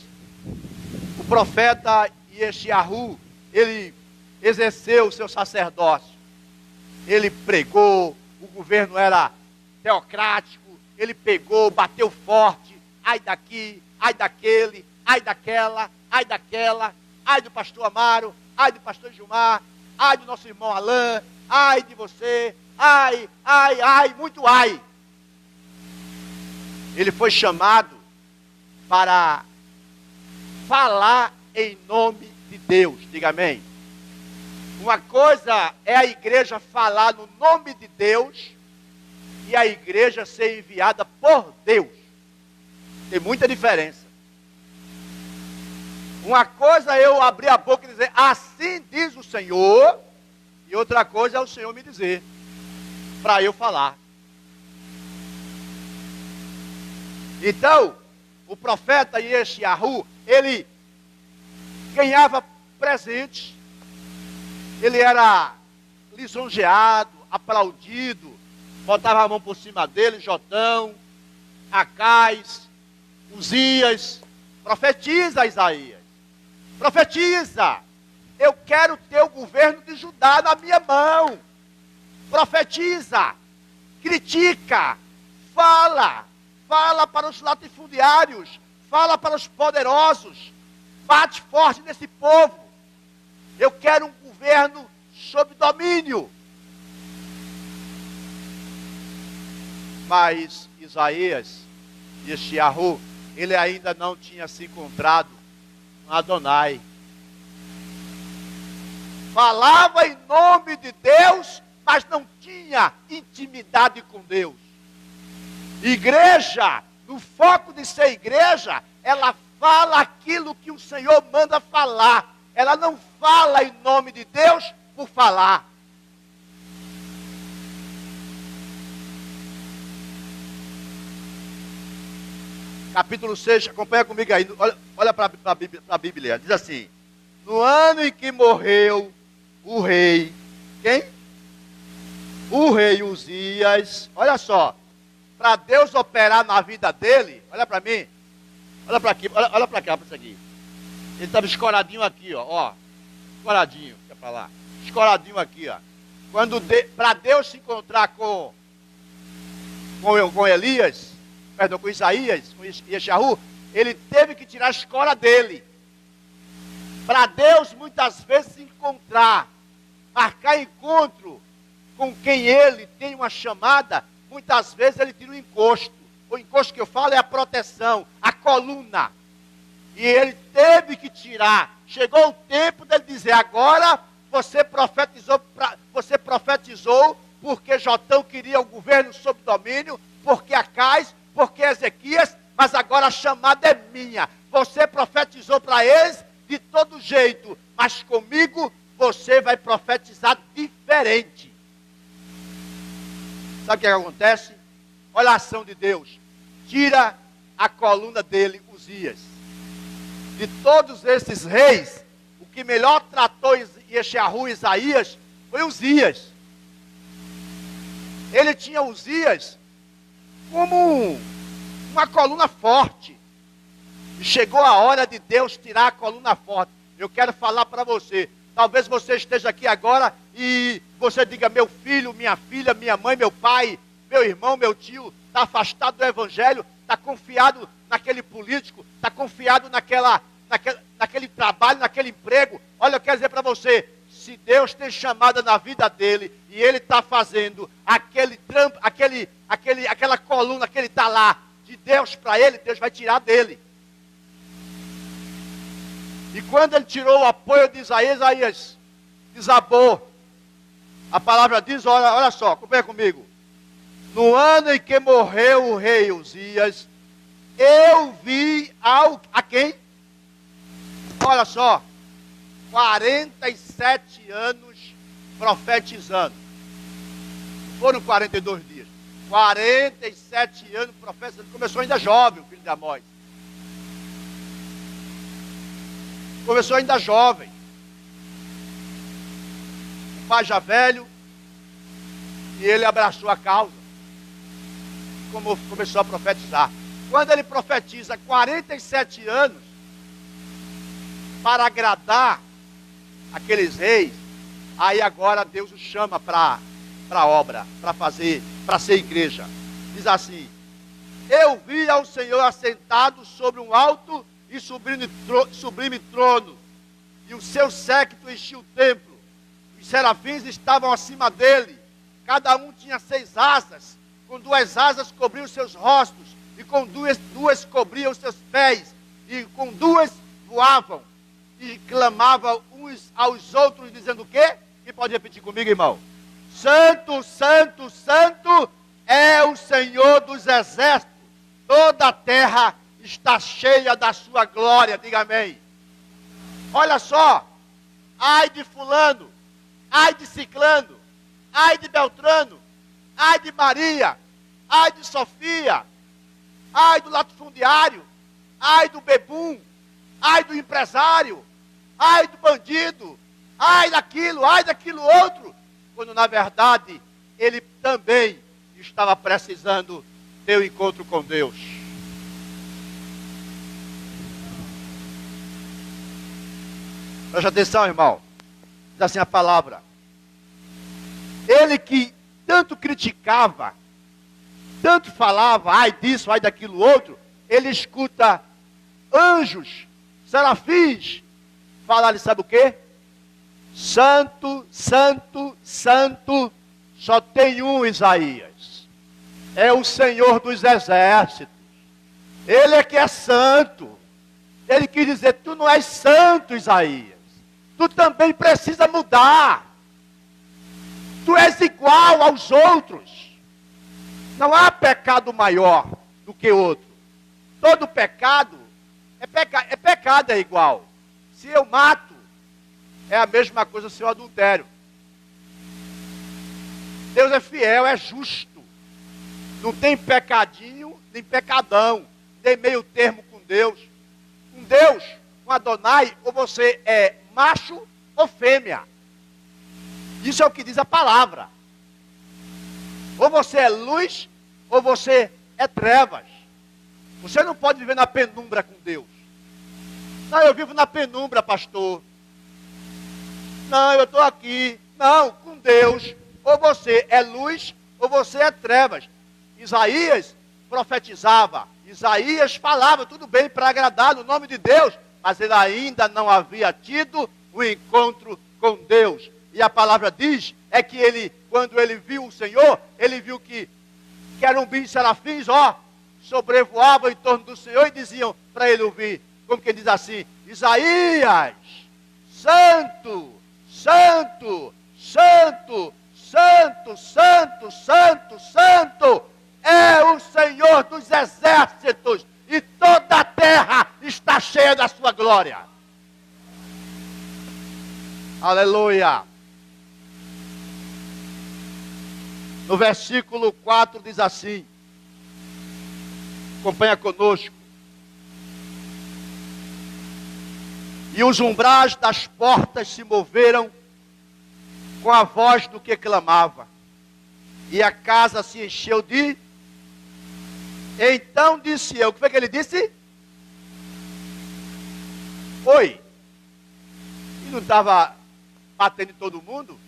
o profeta Yeshayahu, ele exerceu o seu sacerdócio. Ele pregou, o governo era teocrático, ele pegou, bateu forte, ai daqui, ai daquele, ai daquela, ai daquela, ai do pastor Amaro, ai do pastor Gilmar, ai do nosso irmão Alain, ai de você, ai, ai, ai, muito ai. Ele foi chamado para falar em nome de Deus, diga amém. Uma coisa é a igreja falar no nome de Deus e a igreja ser enviada por Deus. Tem muita diferença. Uma coisa é eu abrir a boca e dizer, assim diz o Senhor, e outra coisa é o Senhor me dizer, para eu falar. Então, o profeta Yeshayahu, ele ganhava presentes, ele era lisonjeado, aplaudido, botava a mão por cima dele, Jotão, Acais, Uzias, profetiza Isaías, profetiza, eu quero ter o governo de Judá na minha mão, profetiza, critica, fala para os latifundiários, fala para os poderosos, bate forte nesse povo, eu quero um governo sob domínio. Mas Isaías, Yeshayahu, ele ainda não tinha se encontrado com Adonai. Falava em nome de Deus, mas não tinha intimidade com Deus. Igreja, no foco de ser igreja, ela fala aquilo que o Senhor manda falar. Ela não fala em nome de Deus por falar. Capítulo 6, acompanha comigo aí, olha para a Bíblia, diz assim, no ano em que morreu o rei, quem? O rei Uzias, olha só, para Deus operar na vida dele, olha para mim, olha para aqui, olha para cá, para isso aqui. Ele estava escoradinho aqui, ó, escoradinho, que é para lá, escoradinho aqui, ó. Para Deus se encontrar com Elias, perdão, com Isaías, com Yeshayahu, ele teve que tirar a escola dele. Para Deus muitas vezes se encontrar, marcar encontro com quem ele tem uma chamada, muitas vezes ele tira o encosto. O encosto que eu falo é a proteção, a coluna. E ele teve que tirar. Chegou o tempo dele dizer, agora você profetizou porque Jotão queria o governo sob domínio, porque Acais, porque Ezequias, mas agora a chamada é minha. Você profetizou para eles de todo jeito, mas comigo você vai profetizar diferente. Sabe o que acontece? Olha a ação de Deus. Tira a coluna dele, Uzias. De todos esses reis, o que melhor tratou Yeshayahu e Isaías foi Uzias. Ele tinha Uzias como uma coluna forte. E chegou a hora de Deus tirar a coluna forte. Eu quero falar para você. Talvez você esteja aqui agora e você diga, meu filho, minha filha, minha mãe, meu pai, meu irmão, meu tio, está afastado do evangelho, está confiado naquele político, está confiado naquele trabalho, naquele emprego. Olha, eu quero dizer para você, se Deus tem chamada na vida dele e ele está fazendo aquela coluna que ele está lá de Deus para ele, Deus vai tirar dele. E quando ele tirou o apoio de Isaías desabou. A palavra diz, olha só, acompanha comigo. No ano em que morreu o rei Uzias, eu vi a quem? Olha só, 47 anos profetizando. Não foram 42 dias. 47 anos profetizando. Começou ainda jovem, o filho de Amós. Começou ainda jovem. O pai já velho. E ele abraçou a causa. Como começou a profetizar. quando ele profetiza 47 anos para agradar aqueles reis, aí agora Deus o chama para a obra, para ser igreja. Diz assim: eu vi ao Senhor assentado sobre um alto e sublime trono, e o seu séquito enchia o templo. Os serafins estavam acima dele, cada um tinha 6 asas, com 2 asas cobriam os seus rostos, e com duas cobriam os seus pés, e com 2 voavam, e clamavam uns aos outros, dizendo o quê? Quem pode repetir comigo, irmão? Santo, santo, santo é o Senhor dos exércitos, toda a terra está cheia da sua glória. Diga amém. Olha só, ai de fulano, ai de ciclano, ai de Beltrano, ai de Maria, ai de Sofia, ai do latifundiário, ai do bebum, ai do empresário, ai do bandido, ai daquilo outro, quando na verdade ele também estava precisando ter um encontro com Deus. Preste atenção, irmão. Diz assim a palavra: ele que tanto criticava, tanto falava, ai disso, ai daquilo outro, ele escuta anjos, serafins, falar, sabe o quê? Santo, santo, santo, só tem um Isaías. É o Senhor dos exércitos. Ele é que é santo. Ele quis dizer: tu não és santo, Isaías. Tu também precisa mudar. Tu és igual aos outros. Não há pecado maior do que outro. Todo pecado é pecado, é igual. Se eu mato, é a mesma coisa se eu adultério. Deus é fiel, é justo. Não tem pecadinho, nem pecadão. Tem meio termo com Deus. Com Deus, com Adonai, ou você é macho ou fêmea. Isso é o que diz a palavra. Ou você é luz, ou você é trevas. Você não pode viver na penumbra com Deus. Não, eu vivo na penumbra, pastor. Não, eu estou aqui. Não, com Deus, ou você é luz, ou você é trevas. Isaías profetizava, Isaías falava, tudo bem, para agradar no nome de Deus, mas ele ainda não havia tido o encontro com Deus. E a palavra diz, é que ele, quando ele viu o Senhor, ele viu que querubins, serafins, sobrevoavam em torno do Senhor e diziam para ele ouvir, como que diz assim: Isaías, santo, santo, santo, santo, santo, santo, santo, é o Senhor dos exércitos, e toda a terra está cheia da sua glória. Aleluia. No versículo 4 diz assim, acompanha conosco: e os umbrais das portas se moveram com a voz do que clamava, e a casa se encheu de... Então disse eu, o que foi que ele disse? Oi, e não estava batendo em todo mundo?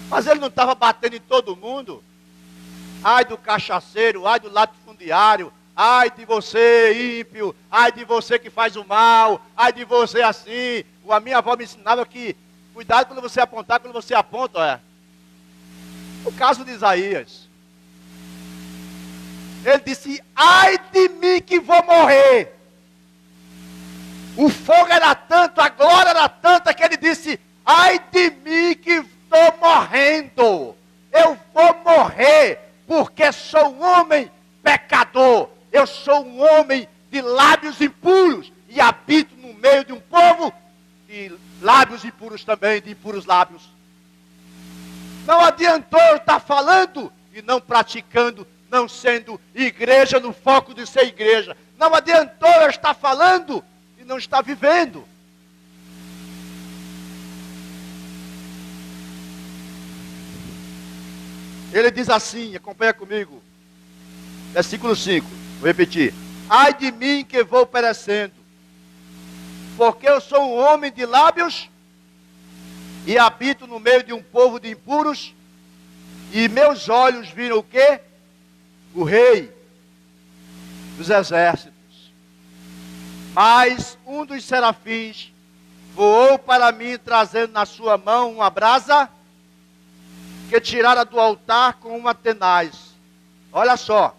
Mas ele não estava batendo em todo mundo? Ai do cachaceiro, ai do latifundiário, ai de você ímpio, ai de você que faz o mal, ai de você assim. A minha avó me ensinava que cuidado quando você apontar, quando você aponta, O caso de Isaías. Ele disse: ai de mim que vou morrer. O fogo era tanto, a glória era tanta que ele disse: ai de mim que estou morrendo. Eu vou morrer porque sou um homem pecador. Eu sou um homem de lábios impuros e habito no meio de um povo de lábios impuros também, de impuros lábios. Não adiantou eu estar falando e não praticando, não sendo igreja no foco de ser igreja. Não adiantou eu estar falando e não estar vivendo. Ele diz assim, acompanha comigo. Versículo 5, vou repetir. Ai de mim que vou perecendo, porque eu sou um homem de lábios e habito no meio de um povo de impuros, e meus olhos viram o quê? O Rei dos exércitos. Mas um dos serafins voou para mim, trazendo na sua mão uma brasa que tirara do altar com uma tenaz. Olha só.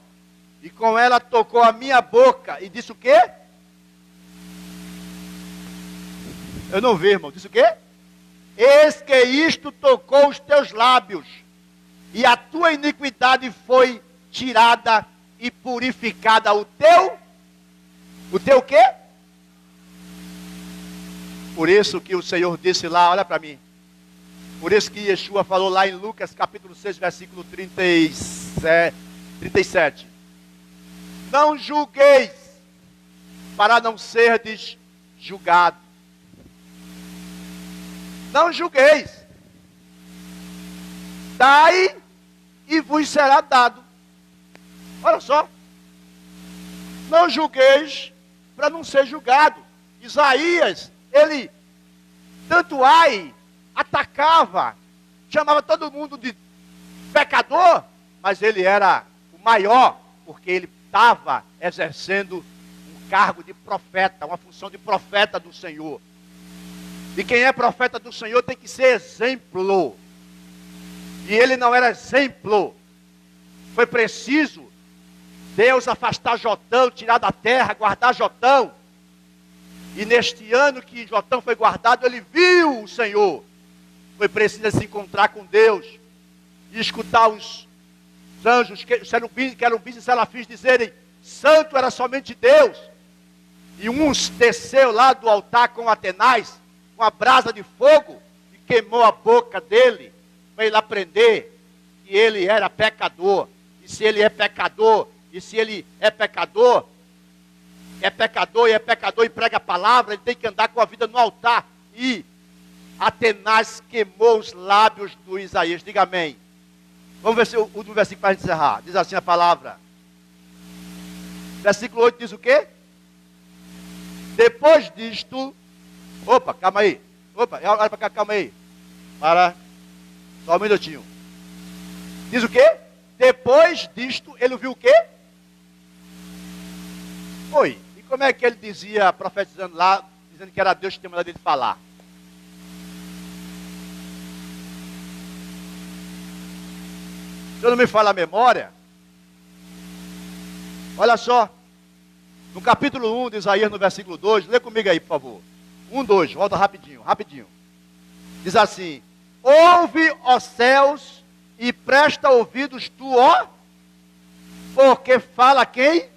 E com ela tocou a minha boca e disse o quê? Eu não vi, irmão. Disse o quê? Eis que isto tocou os teus lábios, e a tua iniquidade foi tirada e purificada. O teu quê? Por isso que o Senhor disse lá, olha para mim. Por isso que Yeshua falou lá em Lucas capítulo 6, versículo 37. Não julgueis, para não serdes julgados. Não julgueis. Dai e vos será dado. Olha só. Não julgueis para não ser julgado. Isaías, ele tanto atacava, chamava todo mundo de pecador, mas ele era o maior, porque ele estava exercendo um cargo de profeta, uma função de profeta do Senhor. E quem é profeta do Senhor tem que ser exemplo. E ele não era exemplo. Foi preciso Deus afastar Jotão, tirar da terra, guardar Jotão. E neste ano que Jotão foi guardado, ele viu o Senhor. Foi preciso se encontrar com Deus e escutar os anjos, querubins e serafins dizerem: santo era somente Deus. E uns desceu lá do altar com Atenais, com a brasa de fogo, e queimou a boca dele, para ele aprender que ele era pecador. E se ele é pecador, e é pecador e prega a palavra, ele tem que andar com a vida no altar. E Atenais queimou os lábios do Isaías. Diga amém. Vamos ver se o último versículo para a gente encerrar. Diz assim a palavra. Versículo 8 diz o quê? Depois disto... Opa, calma aí. Olha para cá, calma aí. Para. Só um minutinho. Diz o quê? Depois disto, ele viu o quê? Oi. E como é que ele dizia, profetizando lá, dizendo que era Deus que tinha mandado ele falar? Se eu não me falha a memória, olha só, no capítulo 1 de Isaías, no versículo 2, lê comigo aí, por favor. 1, 2, volta rapidinho. Diz assim: ouve, ó céus, e presta ouvidos tu, ó, porque fala quem?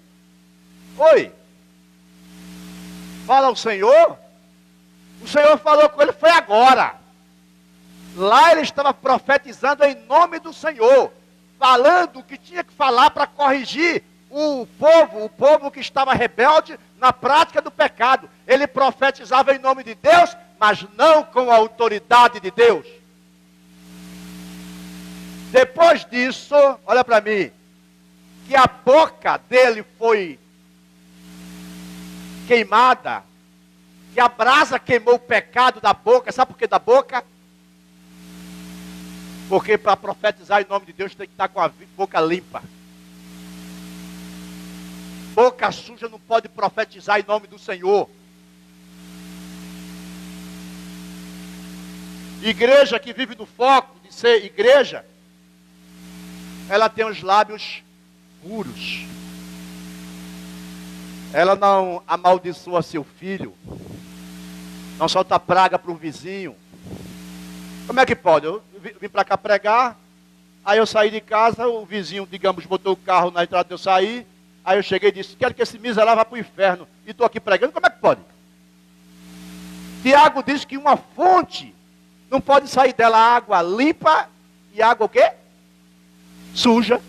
Oi. Fala o Senhor? O Senhor falou com ele, foi agora. Lá ele estava profetizando em nome do Senhor, falando o que tinha que falar para corrigir o povo que estava rebelde na prática do pecado. Ele profetizava em nome de Deus, mas não com a autoridade de Deus. Depois disso, olha para mim, que a boca dele foi queimada, que a brasa queimou o pecado da boca. Sabe por que da boca? Porque para profetizar em nome de Deus tem que estar com a boca limpa. Boca suja não pode profetizar em nome do Senhor. Igreja que vive no foco de ser igreja, ela tem os lábios puros. Ela não amaldiçoa seu filho, não solta praga para o vizinho. Como é que pode? Eu vim para cá pregar, aí eu saí de casa, o vizinho, digamos, botou o carro na entrada de eu sair, aí eu cheguei e disse: quero que esse miserável vá para o inferno, e estou aqui pregando. Como é que pode? Tiago diz que uma fonte não pode sair dela água limpa e água o quê? Suja.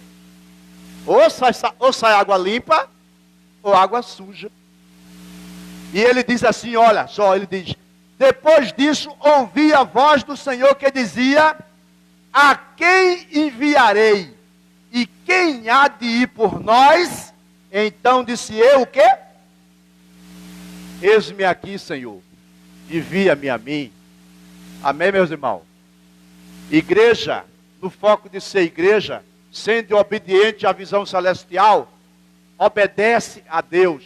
Ou sai água limpa, ou água suja. E ele diz assim, olha só, ele diz: depois disso ouvi a voz do Senhor que dizia: a quem enviarei? E quem há de ir por nós? Então disse eu, o quê? Eis-me aqui, Senhor, envia-me a mim. Amém, meus irmãos? Igreja, no foco de ser igreja, sendo obediente à visão celestial, obedece a Deus,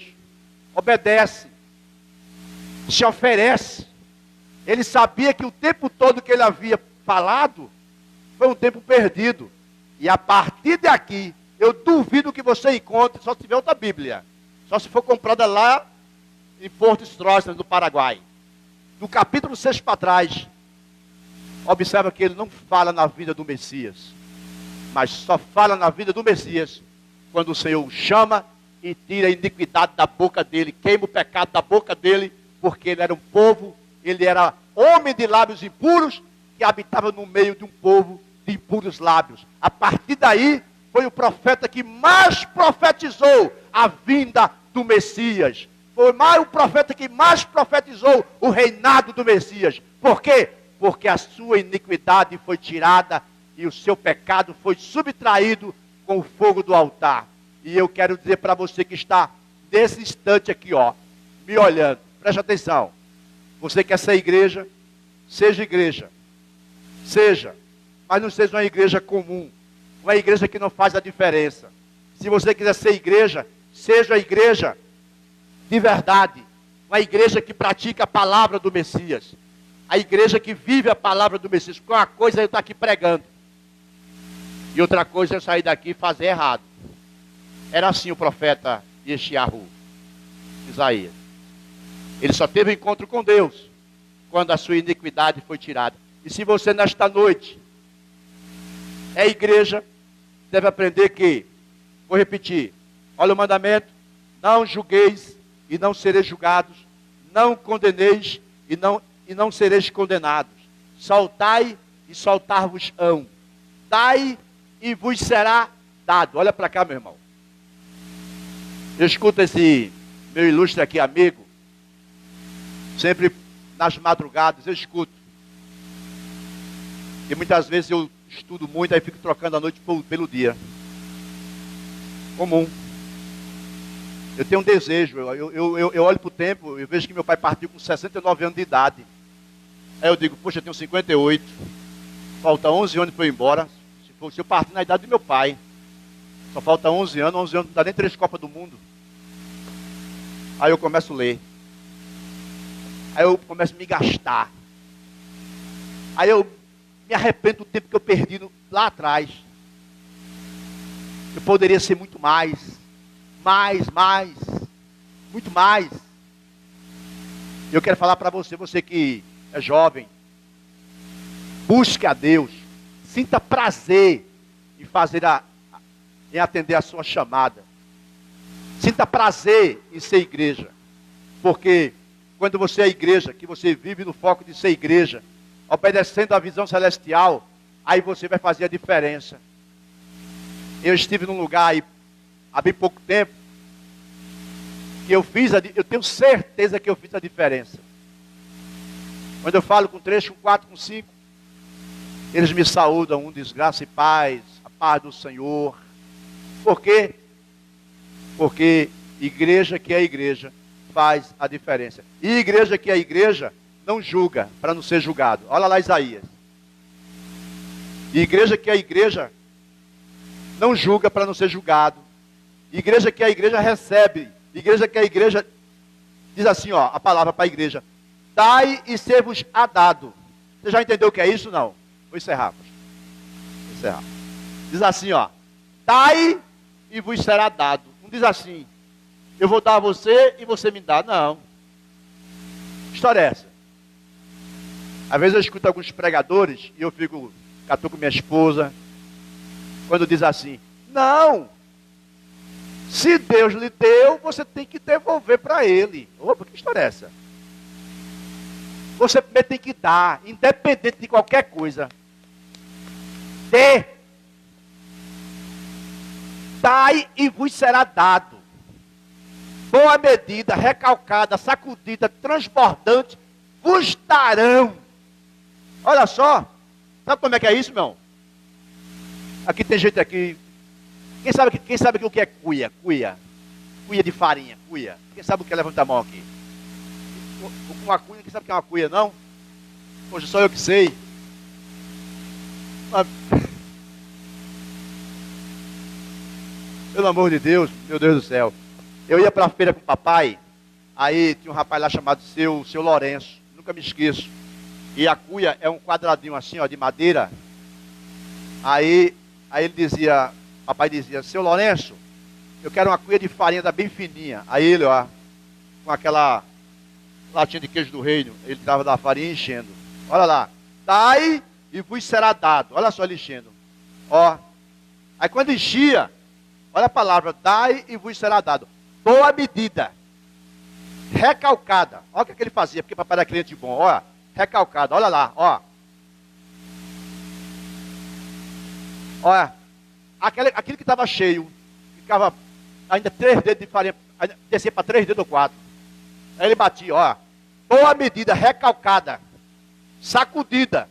obedece, se oferece. Ele sabia que o tempo todo que ele havia falado foi um tempo perdido. E a partir daqui, eu duvido que você encontre, só se tiver outra Bíblia. Só se for comprada lá em Porto Stroessner, no Paraguai. Do capítulo 6 para trás, observa que ele não fala na vida do Messias. Mas só fala na vida do Messias quando o Senhor o chama e tira a iniquidade da boca dele, queima o pecado da boca dele, porque ele era um povo, ele era homem de lábios impuros, que habitava no meio de um povo de impuros lábios. A partir daí, foi o profeta que mais profetizou a vinda do Messias. Foi mais o profeta que mais profetizou o reinado do Messias. Por quê? Porque a sua iniquidade foi tirada e o seu pecado foi subtraído com o fogo do altar. E eu quero dizer para você que está nesse instante aqui, ó, me olhando, preste atenção. Você quer ser igreja? Seja igreja. Seja. Mas não seja uma igreja comum. Uma igreja que não faz a diferença. Se você quiser ser igreja, seja a igreja de verdade. Uma igreja que pratica a palavra do Messias. A igreja que vive a palavra do Messias. Porque uma coisa é eu estar aqui pregando. E outra coisa é eu sair daqui e fazer errado. Era assim o profeta Yeshayahu, Isaías. Ele só teve um encontro com Deus quando a sua iniquidade foi tirada. E se você nesta noite é igreja, deve aprender que, vou repetir, olha o mandamento: não julgueis e não sereis julgados, não condeneis e não sereis condenados, soltai e soltar-vos-ão, dai e vos será dado. Olha para cá, meu irmão. Eu escuto esse meu ilustre aqui amigo, sempre nas madrugadas eu escuto. E muitas vezes eu estudo muito, aí fico trocando a noite pelo dia. Comum. Eu tenho um desejo, eu olho para o tempo, eu vejo que meu pai partiu com 69 anos de idade. Aí eu digo, poxa, eu tenho 58, falta 11 anos para eu ir embora. Se eu partir na idade do meu pai, só falta 11 anos não dá nem 3 Copas do Mundo. Aí eu começo a ler. Aí eu começo a me gastar. Aí eu me arrependo do tempo que eu perdi lá atrás. Eu poderia ser muito mais. Muito mais. Eu quero falar para você, você que é jovem. Busque a Deus. Sinta prazer em em atender a sua chamada. Sinta prazer em ser igreja. Porque quando você é igreja, que você vive no foco de ser igreja, obedecendo à visão celestial, aí você vai fazer a diferença. Eu estive num lugar aí, há bem pouco tempo, que eu tenho certeza que eu fiz a diferença. Quando eu falo com 3, com 4, com 5, eles me saúdam, desgraça e paz, a paz do Senhor. Por quê? Porque igreja que é igreja faz a diferença. E igreja que é igreja não julga para não ser julgado. Olha lá Isaías. E igreja que é igreja não julga para não ser julgado. Igreja que é igreja recebe. Igreja que é igreja diz assim, ó, a palavra para a igreja: dai e ser-vos a dado. Você já entendeu o que é isso? Não. Vou encerrar. Vou encerrar. Diz assim, ó: dai e vos será dado. Não diz assim: eu vou dar a você e você me dá. Não. Que história é essa? Às vezes eu escuto alguns pregadores e eu fico, catou com minha esposa, quando diz assim: não, se Deus lhe deu, você tem que devolver para Ele. Opa, que história é essa? Você primeiro tem que dar, independente de qualquer coisa. Dê. Dai e vos será dado. Boa medida, recalcada, sacudida, transbordante, vos darão. Olha só. Sabe como é que é isso, meu irmão? Aqui tem gente aqui. Quem sabe o que é cuia? Cuia de farinha, cuia. Quem sabe o que é? Levanta a mão aqui. Uma cuia, quem sabe o que é uma cuia, não? Poxa, só eu que sei. Pelo amor de Deus, meu Deus do céu. Eu ia para a feira com o papai, aí tinha um rapaz lá chamado seu Lourenço, nunca me esqueço. E a cuia é um quadradinho assim, ó, de madeira. Aí ele dizia, papai dizia, seu Lourenço, eu quero uma cuia de farinha da bem fininha. Aí ele, ó, com aquela latinha de queijo do reino, ele dava da farinha enchendo. Olha lá, dai e vos será dado. Olha só ele enchendo. Ó, aí quando enchia, olha a palavra, dai e vos será dado. Boa medida, recalcada. Olha o que ele fazia, porque papai era cliente bom. Olha, recalcada, olha lá, ó. Olha, aquele que estava cheio, ficava ainda 3 dedos de farinha, descia para 3 dedos ou 4. Aí ele batia, ó. Boa medida, recalcada, sacudida,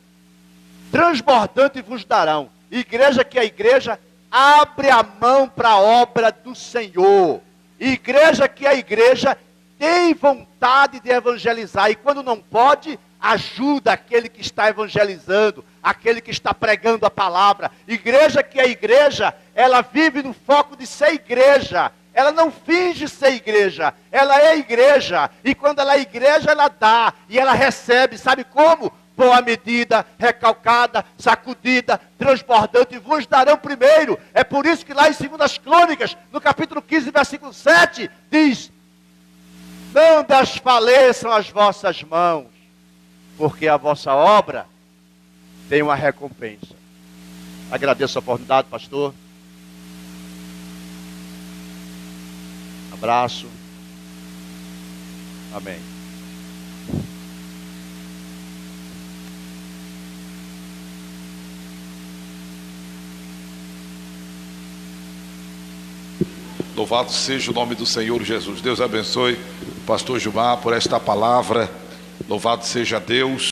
transbordante vos darão. Igreja que é igreja, abre a mão para a obra do Senhor. Igreja que é igreja, tem vontade de evangelizar. E quando não pode, ajuda aquele que está evangelizando, aquele que está pregando a palavra. Igreja que é igreja, ela vive no foco de ser igreja. Ela não finge ser igreja, ela é igreja. E quando ela é igreja, ela dá e ela recebe. Sabe como? Boa medida, recalcada, sacudida, transbordante, vos darão primeiro. É por isso que lá em 2 Crônicas, no capítulo 15, versículo 7, diz: não desfaleçam as vossas mãos, porque a vossa obra tem uma recompensa. Agradeço a oportunidade, pastor. Abraço. Amém. Louvado seja o nome do Senhor Jesus. Deus abençoe o pastor Gilmar por esta palavra. Louvado seja Deus.